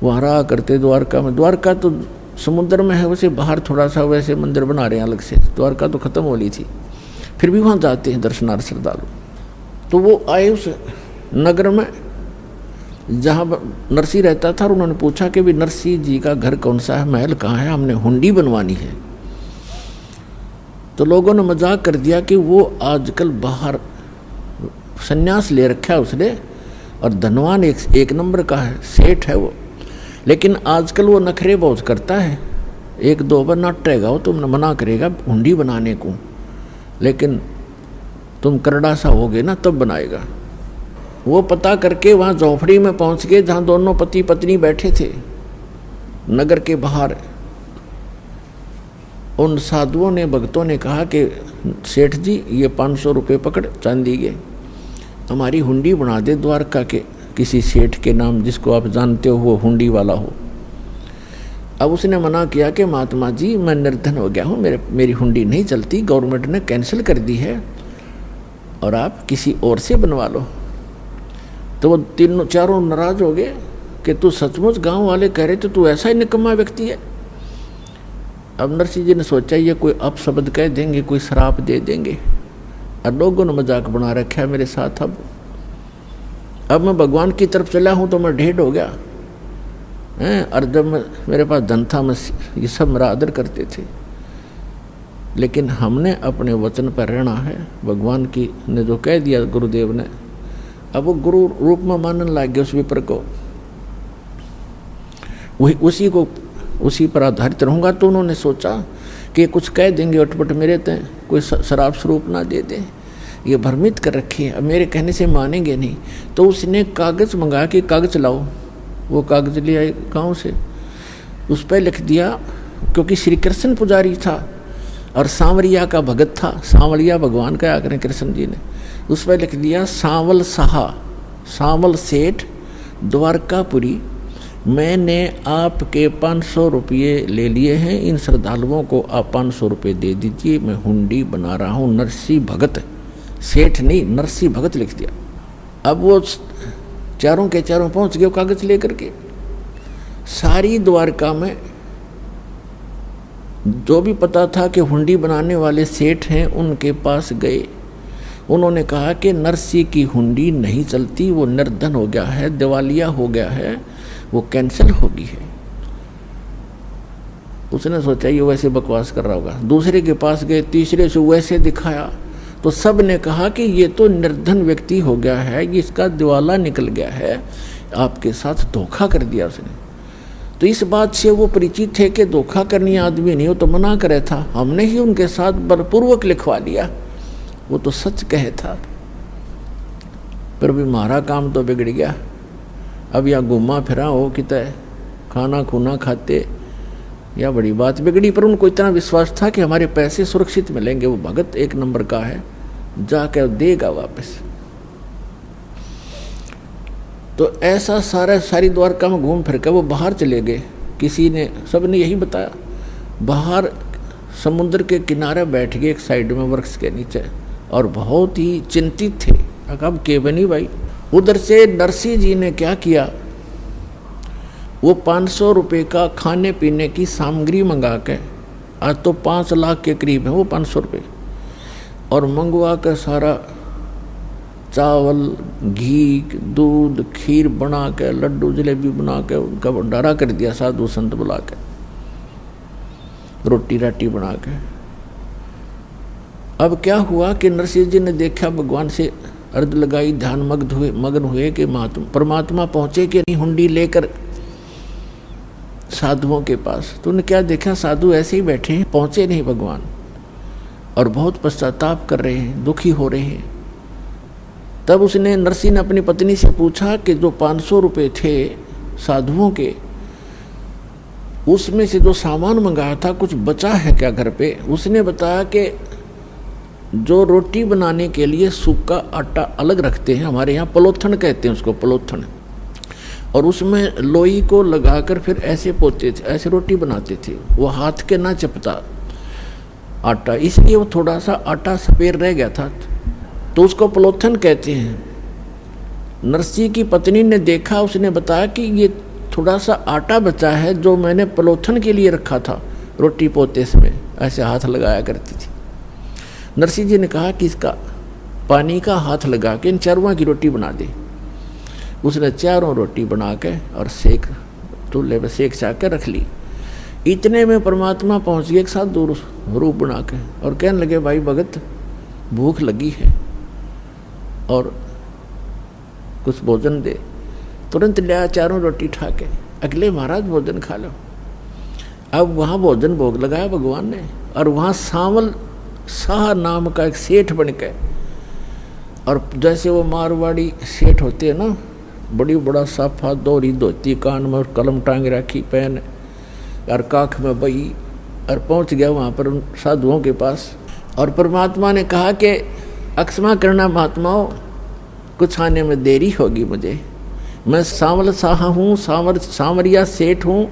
वहाँ रहा करते द्वारका में। द्वारका तो समुद्र में है, वैसे बाहर थोड़ा सा वैसे मंदिर बना रहे हैं अलग से, द्वारका तो ख़त्म हो ली थी, फिर भी वहाँ जाते हैं दर्शनार्थ श्रद्धालु। तो वो आए उस नगर में जहाँ नरसी रहता था, और उन्होंने पूछा कि भी नरसी जी का घर कौन सा है, महल कहाँ है, हमने हुंडी बनवानी है। तो लोगों ने मजाक कर दिया कि वो आजकल बाहर संन्यास ले रखा है उसने, और धनवान एक नंबर का है, सेठ है वो, लेकिन आजकल वो नखरे बहुत करता है। 1-2 बार नाटेगा वो, तुमने मना करेगा हुंडी बनाने को, लेकिन तुम करड़ा सा होगे ना तब बनाएगा। वो पता करके वहाँ झोंपड़ी में पहुँच गए जहाँ दोनों पति पत्नी बैठे थे नगर के बाहर। उन साधुओं ने, भक्तों ने कहा कि सेठ जी ये 500 रुपये पकड़ चांदी के, हमारी हुंडी बना दे द्वारका के किसी सेठ के नाम, जिसको आप जानते हो वो हुंडी वाला हो। अब उसने मना किया कि महात्मा जी मैं निर्धन हो गया हूँ, मेरी हुंडी नहीं चलती, गवर्नमेंट ने कैंसिल कर दी है, और आप किसी और से बनवा लो। तो वो 3-4 नाराज हो गए कि तू सचमुच, गांव वाले कह रहे थे तू ऐसा ही निकम्मा व्यक्ति है। अब नरसिंह जी ने सोचा ये कोई अपशब्द कह देंगे, कोई श्राप दे देंगे, और लोगों ने मजाक बना रखा है मेरे साथ। अब मैं भगवान की तरफ चला हूँ तो मैं ढेर हो गया हैं, और जब मेरे पास धन था मैं ये सब मेरा आदर करते थे, लेकिन हमने अपने वचन पर रहना है। भगवान की ने जो कह दिया गुरुदेव ने, अब वो गुरु रूप में मानने लग गया उस विपर को, वही उसी पर आधारित रहूँगा। तो उन्होंने सोचा कि कुछ कह देंगे अटपट मेरे ते, कोई शराब स्वरूप ना दे दे, ये भ्रमित कर रखे हैं, अब मेरे कहने से मानेंगे नहीं। तो उसने कागज़ मंगा के कागज़ लाओ, वो कागज़ ले आए गाँव से, उस पर लिख दिया, क्योंकि श्री कृष्ण पुजारी था और सांवरिया का भगत था, सांवरिया भगवान का आकर कृष्ण जी ने, उस पर लिख दिया सांवल साहा, सांवल सेठ द्वारकापुरी, मैंने आपके 500 रुपये ले लिए हैं, इन श्रद्धालुओं को आप 500 रुपये दे दीजिए, मैं हुंडी बना रहा हूँ। नरसी भगत, सेठ नहीं नरसी भगत लिख दिया। अब वो चारों के चारों पहुँच गए कागज़ लेकर के। सारी द्वारका में जो भी पता था कि हुंडी बनाने वाले सेठ हैं उनके पास गए, उन्होंने कहा कि नरसी की हुंडी नहीं चलती, वो निर्धन हो गया है, दिवालिया हो गया है, वो कैंसिल होगी है। उसने सोचा ये वैसे बकवास कर रहा होगा। दूसरे के पास गए, तीसरे से वैसे दिखाया, तो सब ने कहा कि ये तो निर्धन व्यक्ति हो गया है, इसका दिवाला निकल गया है, आपके साथ धोखा कर दिया उसने। तो इस बात से वो परिचित थे कि धोखा करनी आदमी नहीं, हो तो मना करे था, हमने ही उनके साथ बलपूर्वक लिखवा लिया, वो तो सच कहे था। पर भी हमारा काम तो बिगड़ गया। अब या घूमा फिरा हो कितने खाना खूना खाते, या बड़ी बात बिगड़ी। पर उनको इतना विश्वास था कि हमारे पैसे सुरक्षित मिलेंगे, वो भगत एक नंबर का है, जाकर देगा वापस। तो ऐसा सारी द्वारका में घूम फिर कर वो बाहर चले गए। किसी ने, सबने यही बताया, बाहर समुद्र के किनारे बैठ गए एक साइड में वृक्ष के नीचे, और बहुत ही चिंतित थे। अब के बनी भाई। उधर से नरसिंह जी ने क्या किया, वो 500 रुपये का खाने पीने की सामग्री मंगा के, आज तो 5 लाख के करीब है वो 500 रुपये, और मंगवा कर सारा चावल, घी, दूध, खीर बना के, लड्डू जलेबी बना के उनका भंडारा कर दिया, साधु संत बुला के, रोटी राटी बना के। अब क्या हुआ कि नरसिंह जी ने देखा, भगवान से अर्ज लगाई, ध्यान मग्न हुए कि परमात्मा पहुंचे कि नहीं हुंडी लेकर साधुओं के पास। तो उन्हें क्या देखा, साधु ऐसे ही बैठे हैं, पहुंचे नहीं भगवान, और बहुत पश्चाताप कर रहे हैं, दुखी हो रहे हैं। तब उसने, नरसिंह ने अपनी पत्नी से पूछा कि जो 500 रुपये थे साधुओं के, उसमें से जो सामान मंगाया था कुछ बचा है क्या घर पे? उसने बताया कि जो रोटी बनाने के लिए सूखा आटा अलग रखते हैं, हमारे यहाँ पलोथन कहते हैं उसको, पलोथन, और उसमें लोई को लगाकर फिर ऐसे पोते थे, ऐसे रोटी बनाते थे, वो हाथ के ना चपता आटा, इसलिए वो थोड़ा सा आटा सफेद रह गया था, तो उसको पलोथन कहते हैं। नरसिंह की पत्नी ने देखा, उसने बताया कि ये थोड़ा सा आटा बचा है जो मैंने पलोथन के लिए रखा था, रोटी पोते में ऐसे हाथ लगाया करती थी। नरसिंह जी ने कहा कि इसका पानी का हाथ लगा के इन चारों की रोटी बना दे। उसने चारों रोटी बना के और सेक, चूल्हे पर सेक चाक के रख ली। इतने में परमात्मा पहुंच गए एक साथ दूर रूप बना के, और कहने लगे, भाई भगत भूख लगी है और कुछ भोजन दे। तुरंत लिया चारों रोटी ठा के, अगले महाराज भोजन खा लो। अब वहाँ भोजन भोग लगाया भगवान ने, और वहाँ सांवल शाह नाम का एक सेठ बन के, और जैसे वो मारवाड़ी सेठ होते हैं ना, बड़ी बड़ा साफा दोहरी धोती, कान में कलम टांग रखी, पेन और काख में बही, और पहुंच गया वहाँ पर उन साधुओं के पास। और परमात्मा ने कहा कि अक्षमा करना महात्माओं, कुछ आने में देरी होगी मुझे, मैं सांवल शाह हूँ, सांवरिया सेठ हूँ,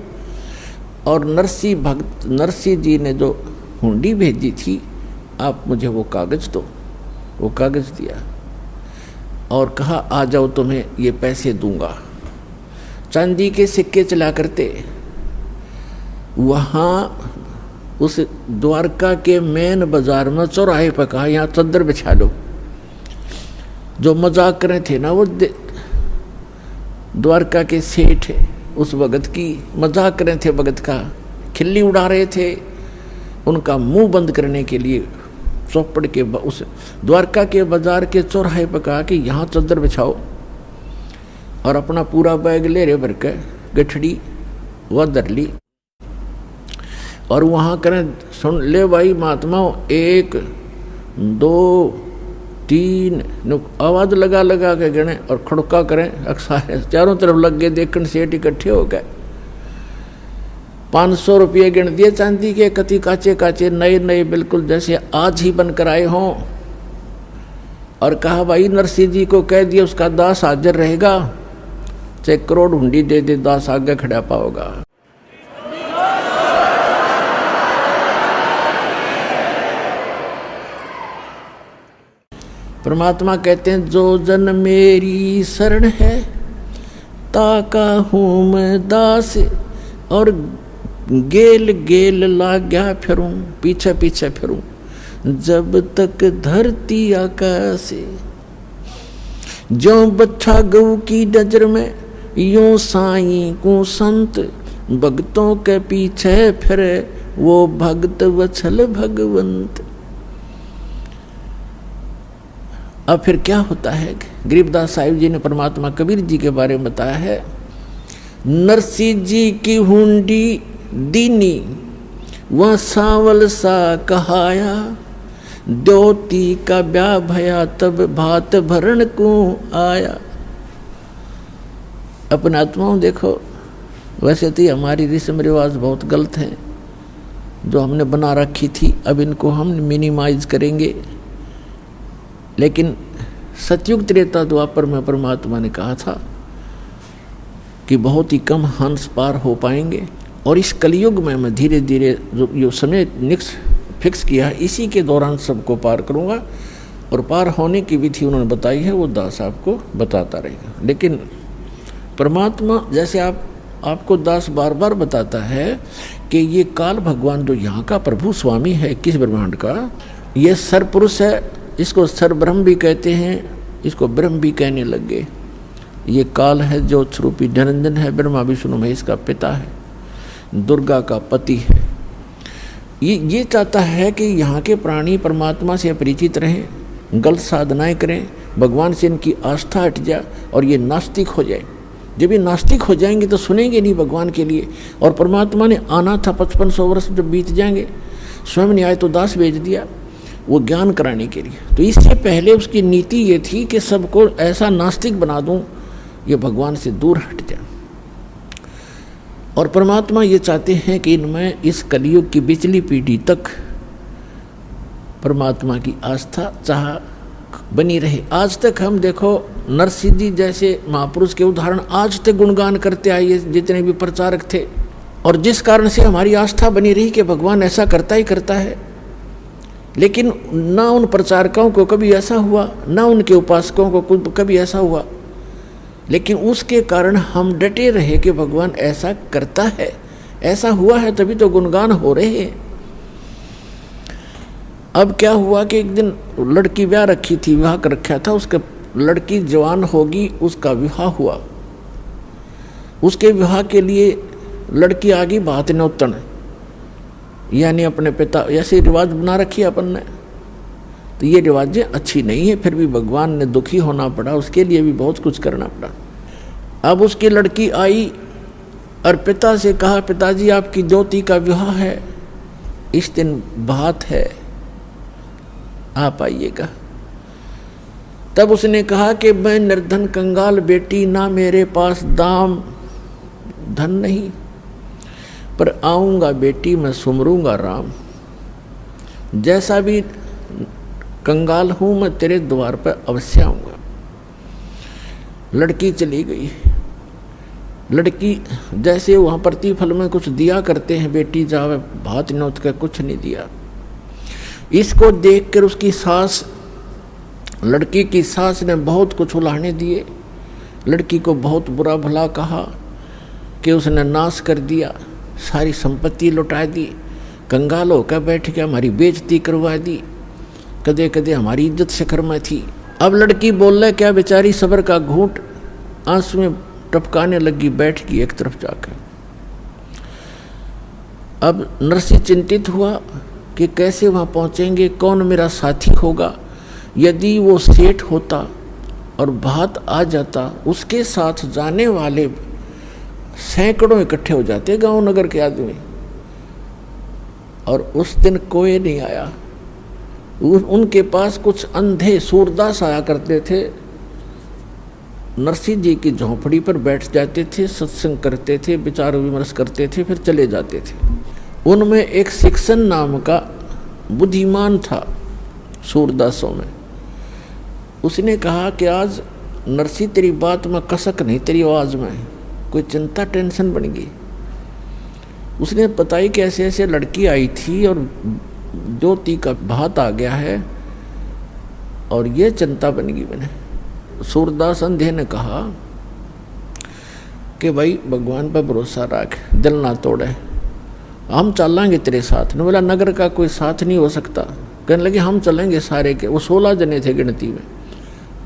और नरसिंह जी ने जो हुंडी भेजी थी, आप मुझे वो कागज़ दो। वो कागज़ दिया और कहा, आ जाओ तुम्हें ये पैसे दूंगा। चांदी के सिक्के चला करते। वहाँ उस द्वारका के मेन बाजार में चौराहे पर कहा, यहाँ चद्दर बिछा लो। जो मजाक करे थे ना वो द्वारका के सेठ, उस भगत की मजाक करे थे, भगत का खिल्ली उड़ा रहे थे, उनका मुंह बंद करने के लिए चौपड़ के उस द्वारका के बाजार के चौराहे पर कहा कि यहाँ चद्दर बिछाओ, और अपना पूरा बैग ले रहे भर के, गठड़ी वह धर ली, और वहाँ करें, सुन ले भाई महात्माओं, 1 2 3 आवाज़ लगा लगा के गिने, और खड़का करें, अक्सर चारों तरफ लग गए देखने, सेठ इकट्ठे हो गए। 500 रुपये गिन दिए चांदी के, कति काचे काचे नए नए, बिल्कुल जैसे आज ही बनकर आए हों, और कहा, भाई नरसिंह जी को कह दिया उसका दास हाजिर रहेगा, चाहे करोड़ हुंडी दे दे, दास आगे खड़ा पाओगा। परमात्मा कहते हैं, जो जन मेरी शरण है ताका हूँ मैं दास, और गेल गेल लाग्या फिरूं, पीछे पीछे फिरूं, जब तक धरती आकाश। जो बच्चा गऊ की नजर में, यूं साईं को संत, भक्तों के पीछे फिरे वो भक्त वत्सल भगवंत। अब फिर क्या होता है, गरीबदास साहिब जी ने परमात्मा कबीर जी के बारे में बताया है। नरसी जी की हुंडी दीनी वह सांवल सा कहाया, द्योती का ब्याह भया तब भात भरण को आया। अपने आत्माओं देखो, वैसे तो हमारी रस्म रिवाज बहुत गलत है जो हमने बना रखी थी, अब इनको हम मिनिमाइज करेंगे। लेकिन सतयुग त्रेता द्वापर में परमात्मा ने कहा था कि बहुत ही कम हंस पार हो पाएंगे, और इस कलयुग में मैं धीरे धीरे जो समय फिक्स किया है इसी के दौरान सबको पार करूँगा, और पार होने की विधि उन्होंने बताई है, वो दास आपको बताता रहेगा। लेकिन परमात्मा जैसे आपको दास बार बार बताता है कि ये काल भगवान जो यहाँ का प्रभु स्वामी है किस ब्रह्मांड का, ये सरपुरुष है, इसको सरब्रह्म भी कहते हैं, इसको ब्रह्म भी कहने लग गए। ये काल है जो स्वरूपी निरंजन है, ब्रह्मा विष्णु महेश का पिता है, दुर्गा का पति है। ये चाहता है कि यहाँ के प्राणी परमात्मा से परिचित रहें, गलत साधनाएं करें, भगवान से इनकी आस्था हट जाए और ये नास्तिक हो जाए। जब ये नास्तिक हो जाएंगे तो सुनेंगे नहीं भगवान के लिए, और परमात्मा ने आना था 5500 वर्ष जब बीत जाएंगे, स्वयं ने आए तो दास भेज दिया वो ज्ञान कराने के लिए। तो इससे पहले उसकी नीति ये थी कि सबको ऐसा नास्तिक बना दूं ये भगवान से दूर हट जाए। और परमात्मा ये चाहते हैं कि इनमें इस कलयुग की पिछली पीढ़ी तक परमात्मा की आस्था चाह बनी रहे। आज तक हम देखो नरसिंह जी जैसे महापुरुष के उदाहरण आज तक गुणगान करते आए जितने भी प्रचारक थे, और जिस कारण से हमारी आस्था बनी रही कि भगवान ऐसा करता ही करता है। लेकिन ना उन प्रचारकों को कभी ऐसा हुआ, ना उनके उपासकों को कभी ऐसा हुआ, लेकिन उसके कारण हम डटे रहे कि भगवान ऐसा करता है, ऐसा हुआ है तभी तो गुणगान हो रहे हैं। अब क्या हुआ कि एक दिन लड़की ब्याह रखी थी, विवाह कर रखा था, उसका लड़की जवान होगी, उसका विवाह हुआ। उसके विवाह के लिए लड़की आ गई भात न्योतन, यानी अपने पिता, ऐसे रिवाज बना रखी अपन ने। तो ये रिवाजें अच्छी नहीं है, फिर भी भगवान ने दुखी होना पड़ा, उसके लिए भी बहुत कुछ करना पड़ा। अब उसकी लड़की आई और पिता से कहा, पिताजी आपकी ज्योति का विवाह है, इस दिन भात है, आप आइएगा। तब उसने कहा कि मैं निर्धन कंगाल बेटी, ना मेरे पास दाम धन नहीं, पर आऊँगा बेटी मैं सुमरूंगा राम। जैसा भी कंगाल हूँ मैं तेरे द्वार पर अवश्य आऊँगा। लड़की चली गई। लड़की जैसे वहाँ प्रतिफल में कुछ दिया करते हैं, बेटी जावे भात न्योत का, कुछ नहीं दिया। इसको देखकर उसकी सास, लड़की की सास ने बहुत कुछ उलाहने दिए, लड़की को बहुत बुरा भला कहा कि उसने नाश कर दिया, सारी संपत्ति लुटा दी, कंगाल होकर बैठ के हमारी बेइज्जती करवा दी, कदे कदे हमारी इज्जत शिखर में थी। अब लड़की बोल रहा क्या, बेचारी सब्र का घूंट आंसू में टपकाने लगी, बैठ गई एक तरफ जाकर। अब नरसिंह चिंतित हुआ कि कैसे वहाँ पहुँचेंगे, कौन मेरा साथी होगा। यदि वो सेठ होता और भात आ जाता, उसके साथ जाने वाले सैकड़ों इकट्ठे हो जाते गांव नगर के आदमी, और उस दिन कोई नहीं आया। उनके पास कुछ अंधे सूरदास आया करते थे, नरसिंह जी की झोंपड़ी पर बैठ जाते थे, सत्संग करते थे, विचार विमर्श करते थे, फिर चले जाते थे। उनमें एक शिक्षण नाम का बुद्धिमान था सूरदासों में। उसने कहा कि आज नरसिंह तेरी बात में कसक नहीं, तेरी आवाज़ में कोई चिंता टेंशन बन गई। उसने बताई कि ऐसे ऐसे लड़की आई थी और ज्योति का भात आ गया है और ये चिंता बन गई मैंने। सूरदास अंधे ने कहा कि भाई भगवान पर भरोसा रख, दिल ना तोड़े, हम चलेंगे तेरे साथ। ने बोला नगर का कोई साथ नहीं हो सकता। कहने लगे हम चलेंगे सारे के, वो 16 जने थे गिनती में।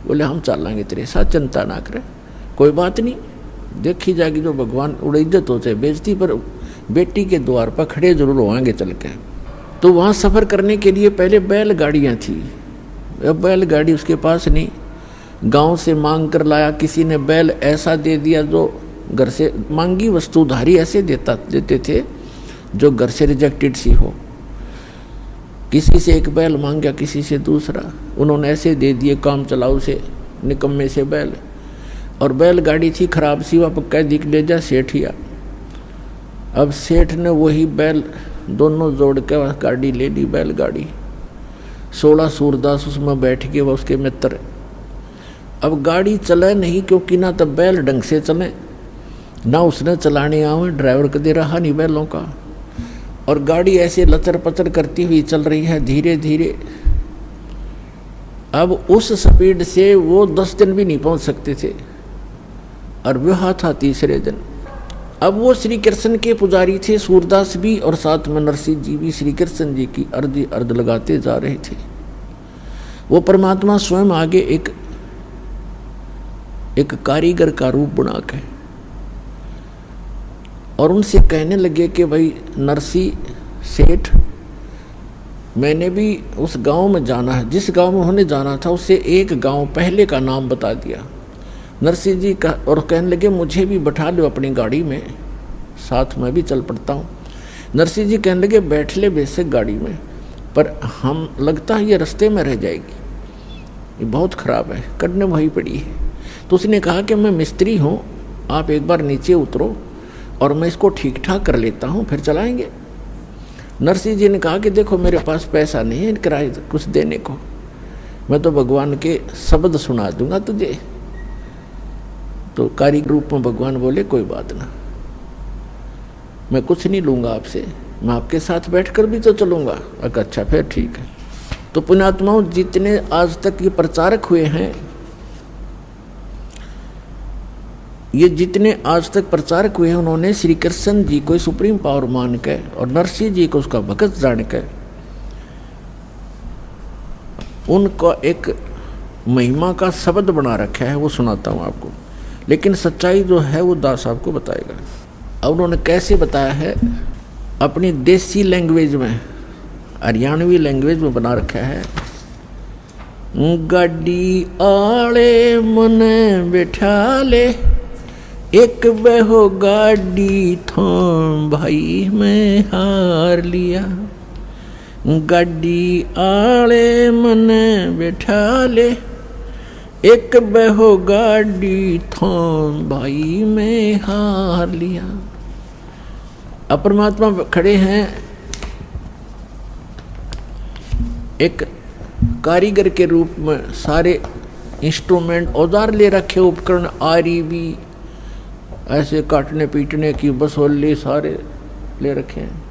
बोले हम चलेंगे तेरे साथ, चिंता ना करे, कोई बात नहीं, देखी जाएगी जो भगवान उड़ इज्जत हो चाहे बेइज्जती, पर बेटी के द्वार पर खड़े जरूर होंगे चल के। तो वहाँ सफ़र करने के लिए पहले बैलगाड़ियाँ थी, अब बैलगाड़ी उसके पास नहीं, गांव से मांग कर लाया। किसी ने बैल ऐसा दे दिया जो घर से मांगी वस्तु उधारी ऐसे देते थे जो घर से रिजेक्टेड सी हो। किसी से एक बैल मांग गया, किसी से दूसरा, उन्होंने ऐसे दे दिए काम चलाऊ से, निकम्मे से बैल। और बैलगाड़ी थी खराब सी, वह कह दी ले जा सेठिया। अब सेठ ने वही बैल दोनों जोड़ के गाड़ी ले ली, बैलगाड़ी। 16 सूरदास उसमें बैठ के, वह उसके मित्र। अब गाड़ी चले नहीं, क्योंकि ना तो बैल ढंग से चले, ना उसने चलाने आवे, ड्राइवर कदे रहा नहीं बैलों का। और गाड़ी ऐसे लचर पचर करती हुई चल रही है धीरे धीरे। अब उस स्पीड से वो 10 दिन भी नहीं पहुंच सकते थे, और विवाह था तीसरे दिन। अब वो श्री कृष्ण के पुजारी थे, सूरदास भी, और साथ में नरसिंह जी भी श्री कृष्ण जी की अर्ध लगाते जा रहे थे। वो परमात्मा स्वयं आगे एक कारीगर का रूप बना के और उनसे कहने लगे कि भाई नरसिंह सेठ, मैंने भी उस गांव में जाना है, जिस गांव में उन्होंने जाना था उससे एक गांव पहले का नाम बता दिया नरसिंह जी का। और कहने लगे मुझे भी बैठा लो अपनी गाड़ी में, साथ में भी चल पड़ता हूँ। नरसिंह जी कहने लगे बैठ ले बेशक गाड़ी में, पर हम लगता है ये रास्ते में रह जाएगी, ये बहुत ख़राब है, करने वही पड़ी है। तो उसने कहा कि मैं मिस्त्री हूँ, आप एक बार नीचे उतरो और मैं इसको ठीक ठाक कर लेता हूँ, फिर चलाएंगे। नरसिंह जी ने कहा कि देखो मेरे पास पैसा नहीं है किराए कुछ देने को, मैं तो भगवान के शब्द सुना दूंगा तुझे। तो कारीगर रूप में भगवान बोले कोई बात ना, मैं कुछ नहीं लूँगा आपसे, मैं आपके साथ बैठकर भी तो चलूँगा। अच्छा फिर ठीक है। तो पुण्यात्माओं, जितने आज तक ये प्रचारक हुए हैं, ये जितने आज तक प्रचारक हुए हैं, उन्होंने श्री कृष्ण जी को सुप्रीम पावर मान के और नरसिंह जी को उसका भगत जान के उनका एक महिमा का शब्द बना रखा है, वो सुनाता हूँ आपको। लेकिन सच्चाई जो है वो दास आपको बताएगा। अब उन्होंने कैसे बताया है, अपनी देसी लैंग्वेज में, हरियाणवी लैंग्वेज में बना रखा है। गाड़ी आले मने बैठा ले, एक बहो गाड़ी थाम भाई मैं हार लिया। गाड़ी आले मने बैठा ले, एक बहो गाड़ी थाम भाई मैं हार लिया। अब परमात्मा खड़े हैं एक कारीगर के रूप में, सारे इंस्ट्रूमेंट औजार ले रखे, उपकरण, आरी भी, ऐसे काटने पीटने की बसोली सारे ले रखे हैं।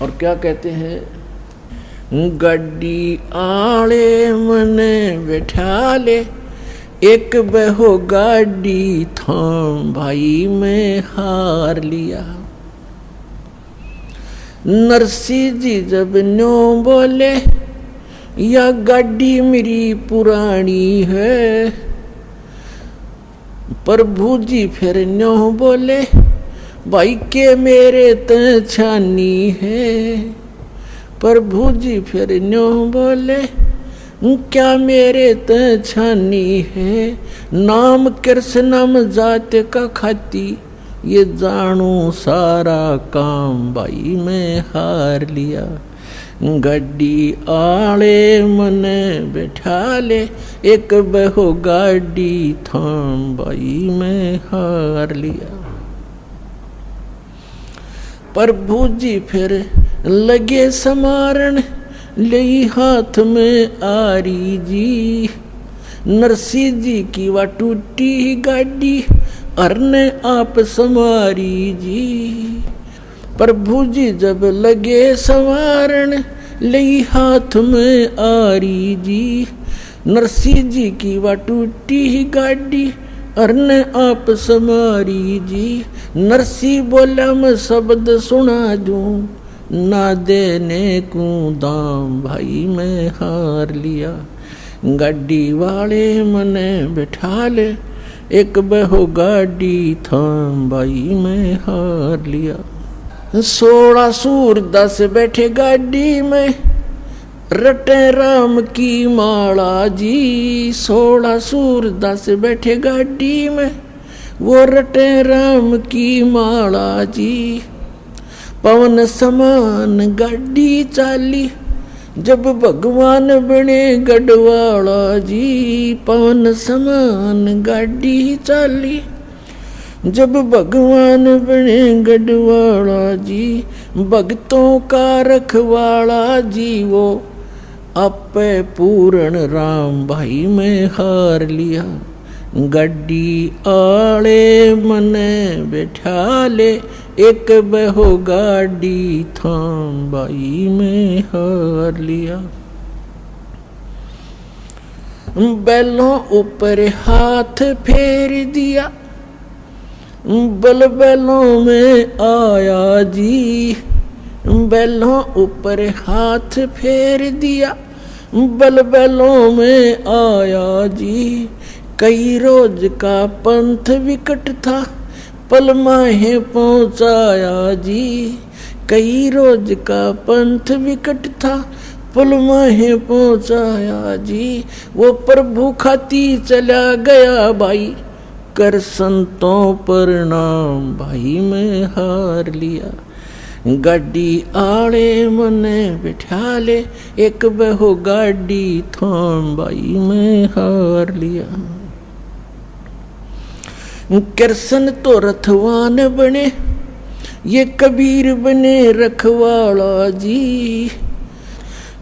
और क्या कहते हैं, गाड़ी आले मने बैठा ले, एक बहो गाड़ी थाम भाई मैं हार लिया। नरसिंह जी जब न्यों बोले, या गाड़ी मेरी पुरानी है, प्रभु जी फिर न्यों बोले, भाई के मेरे त छानी है। प्रभु जी फिर न्यों बोले, क्या मेरे त छानी है। नाम कृष्ण जात का खाती, ये जानू सारा काम भाई मैं हार लिया। गाड़ी आले मने बैठा ले, एक बहो गाड़ी थाम भाई मैं हार लिया। प्रभु जी फिर लगे समारण, ले हाथ में आरी जी। नरसिंह जी की वा टूटी गाड़ी, अरने आप समारी जी। प्रभु जी जब लगे संवारण, ले हाथ में आरी जी। नरसिंह जी की वा टूटी गाड़ी, अरने आप समारी जी। नरसिंह बोला मैं शब्द सुना दूं, ना देने को दाम भाई मैं हार लिया। गाड़ी वाले मने बैठा ले, एक बहो गाड़ी थाम भाई मैं हार लिया। 16 सूरदास बैठे गाड़ी में, रटे राम की माला जी। 16 सूरदास बैठे गाड़ी में, वो रटे राम की माला जी, पवन समान गाड़ी चाली, जब भगवान बने गढ़वाला जी, पवन समान गाड़ी चाली, जब भगवान बने गढ़वाला जी, भक्तों का रखवाला जी, वो आपे पूर्ण राम भाई में हार लिया, गड्डी आले मने बैठा ले, एक बहो गाड़ी थाम बाई में हार लिया। बैलों ऊपर हाथ फेर दिया, बल बैलों में आया जी, बैलों ऊपर हाथ फेर दिया, बल बैलों में आया जी, कई रोज का पंथ विकट था, पल माहे पहुँचाया जी, कई रोज का पंथ विकट था, पल माहे पहुँचाया जी, वो प्रभु खाती चला गया भाई, कर संतों प्रणाम भाई में हार लिया, गाड़ी आड़े मने बिठा ले, एक बहो गाड़ी थाम बाई में हार लिया। कृष्ण तो रथवान बने, ये कबीर बने रखवाला जी,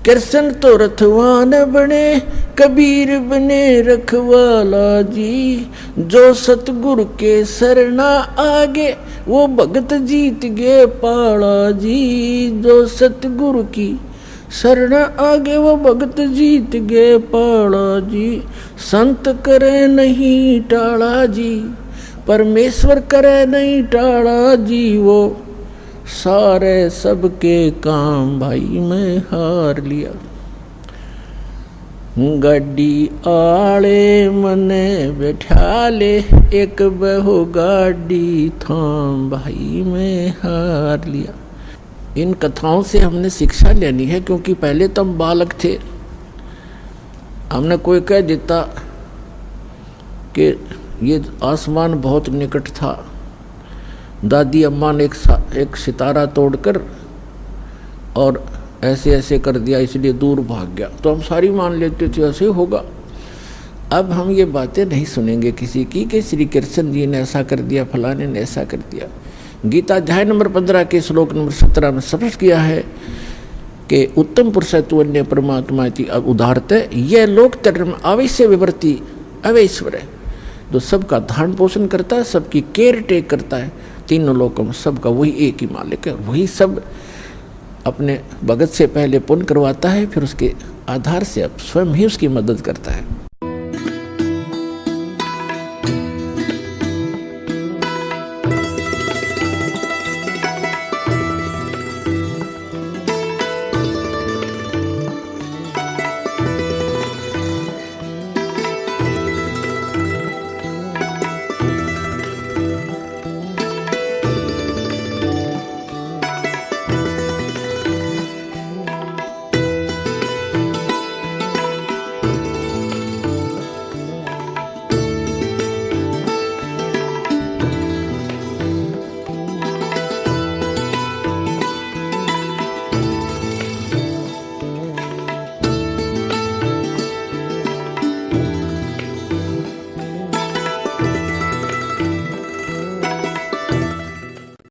कृष्ण तो रथवान बने, कबीर बने रखवाला जी, जो सतगुरु के शरणा आगे, वो भगत जीत गए पाला जी, जो सतगुरु की शरणा आगे, वो भगत जीत गए पाला जी, संत करे नहीं टाला जी, परमेश्वर करे नहीं टाला जी, वो सारे सबके काम भाई में हार लिया, गाड़ी आले मने बैठा ले, एक बहो गाड़ी थाम भाई में हार लिया। इन कथाओं से हमने शिक्षा लेनी है, क्योंकि पहले तो हम बालक थे, हमने कोई कह देता कि ये आसमान बहुत निकट था, दादी अम्मा ने एक सितारा तोड़कर और ऐसे ऐसे कर दिया इसलिए दूर भाग गया, तो हम सारी मान लेते थे ऐसे होगा। अब हम ये बातें नहीं सुनेंगे किसी की कि श्री कृष्ण जी ने ऐसा कर दिया, फलाने ने ऐसा कर दिया। गीता अध्याय नंबर 15 के श्लोक नंबर 17 में स्पष्ट किया है कि उत्तम पुरुष तु अन्य परमात्मा की उदारते, यह लोक धर्म अवश्य विवर्ती अवैश्वर है, जो सबका धारण पोषण करता है, सबकी केयर टेक करता है, तीनों लोकों में सबका वही एक ही मालिक है, वही सब अपने भगत से पहले पुण्य करवाता है, फिर उसके आधार से अब स्वयं ही उसकी मदद करता है।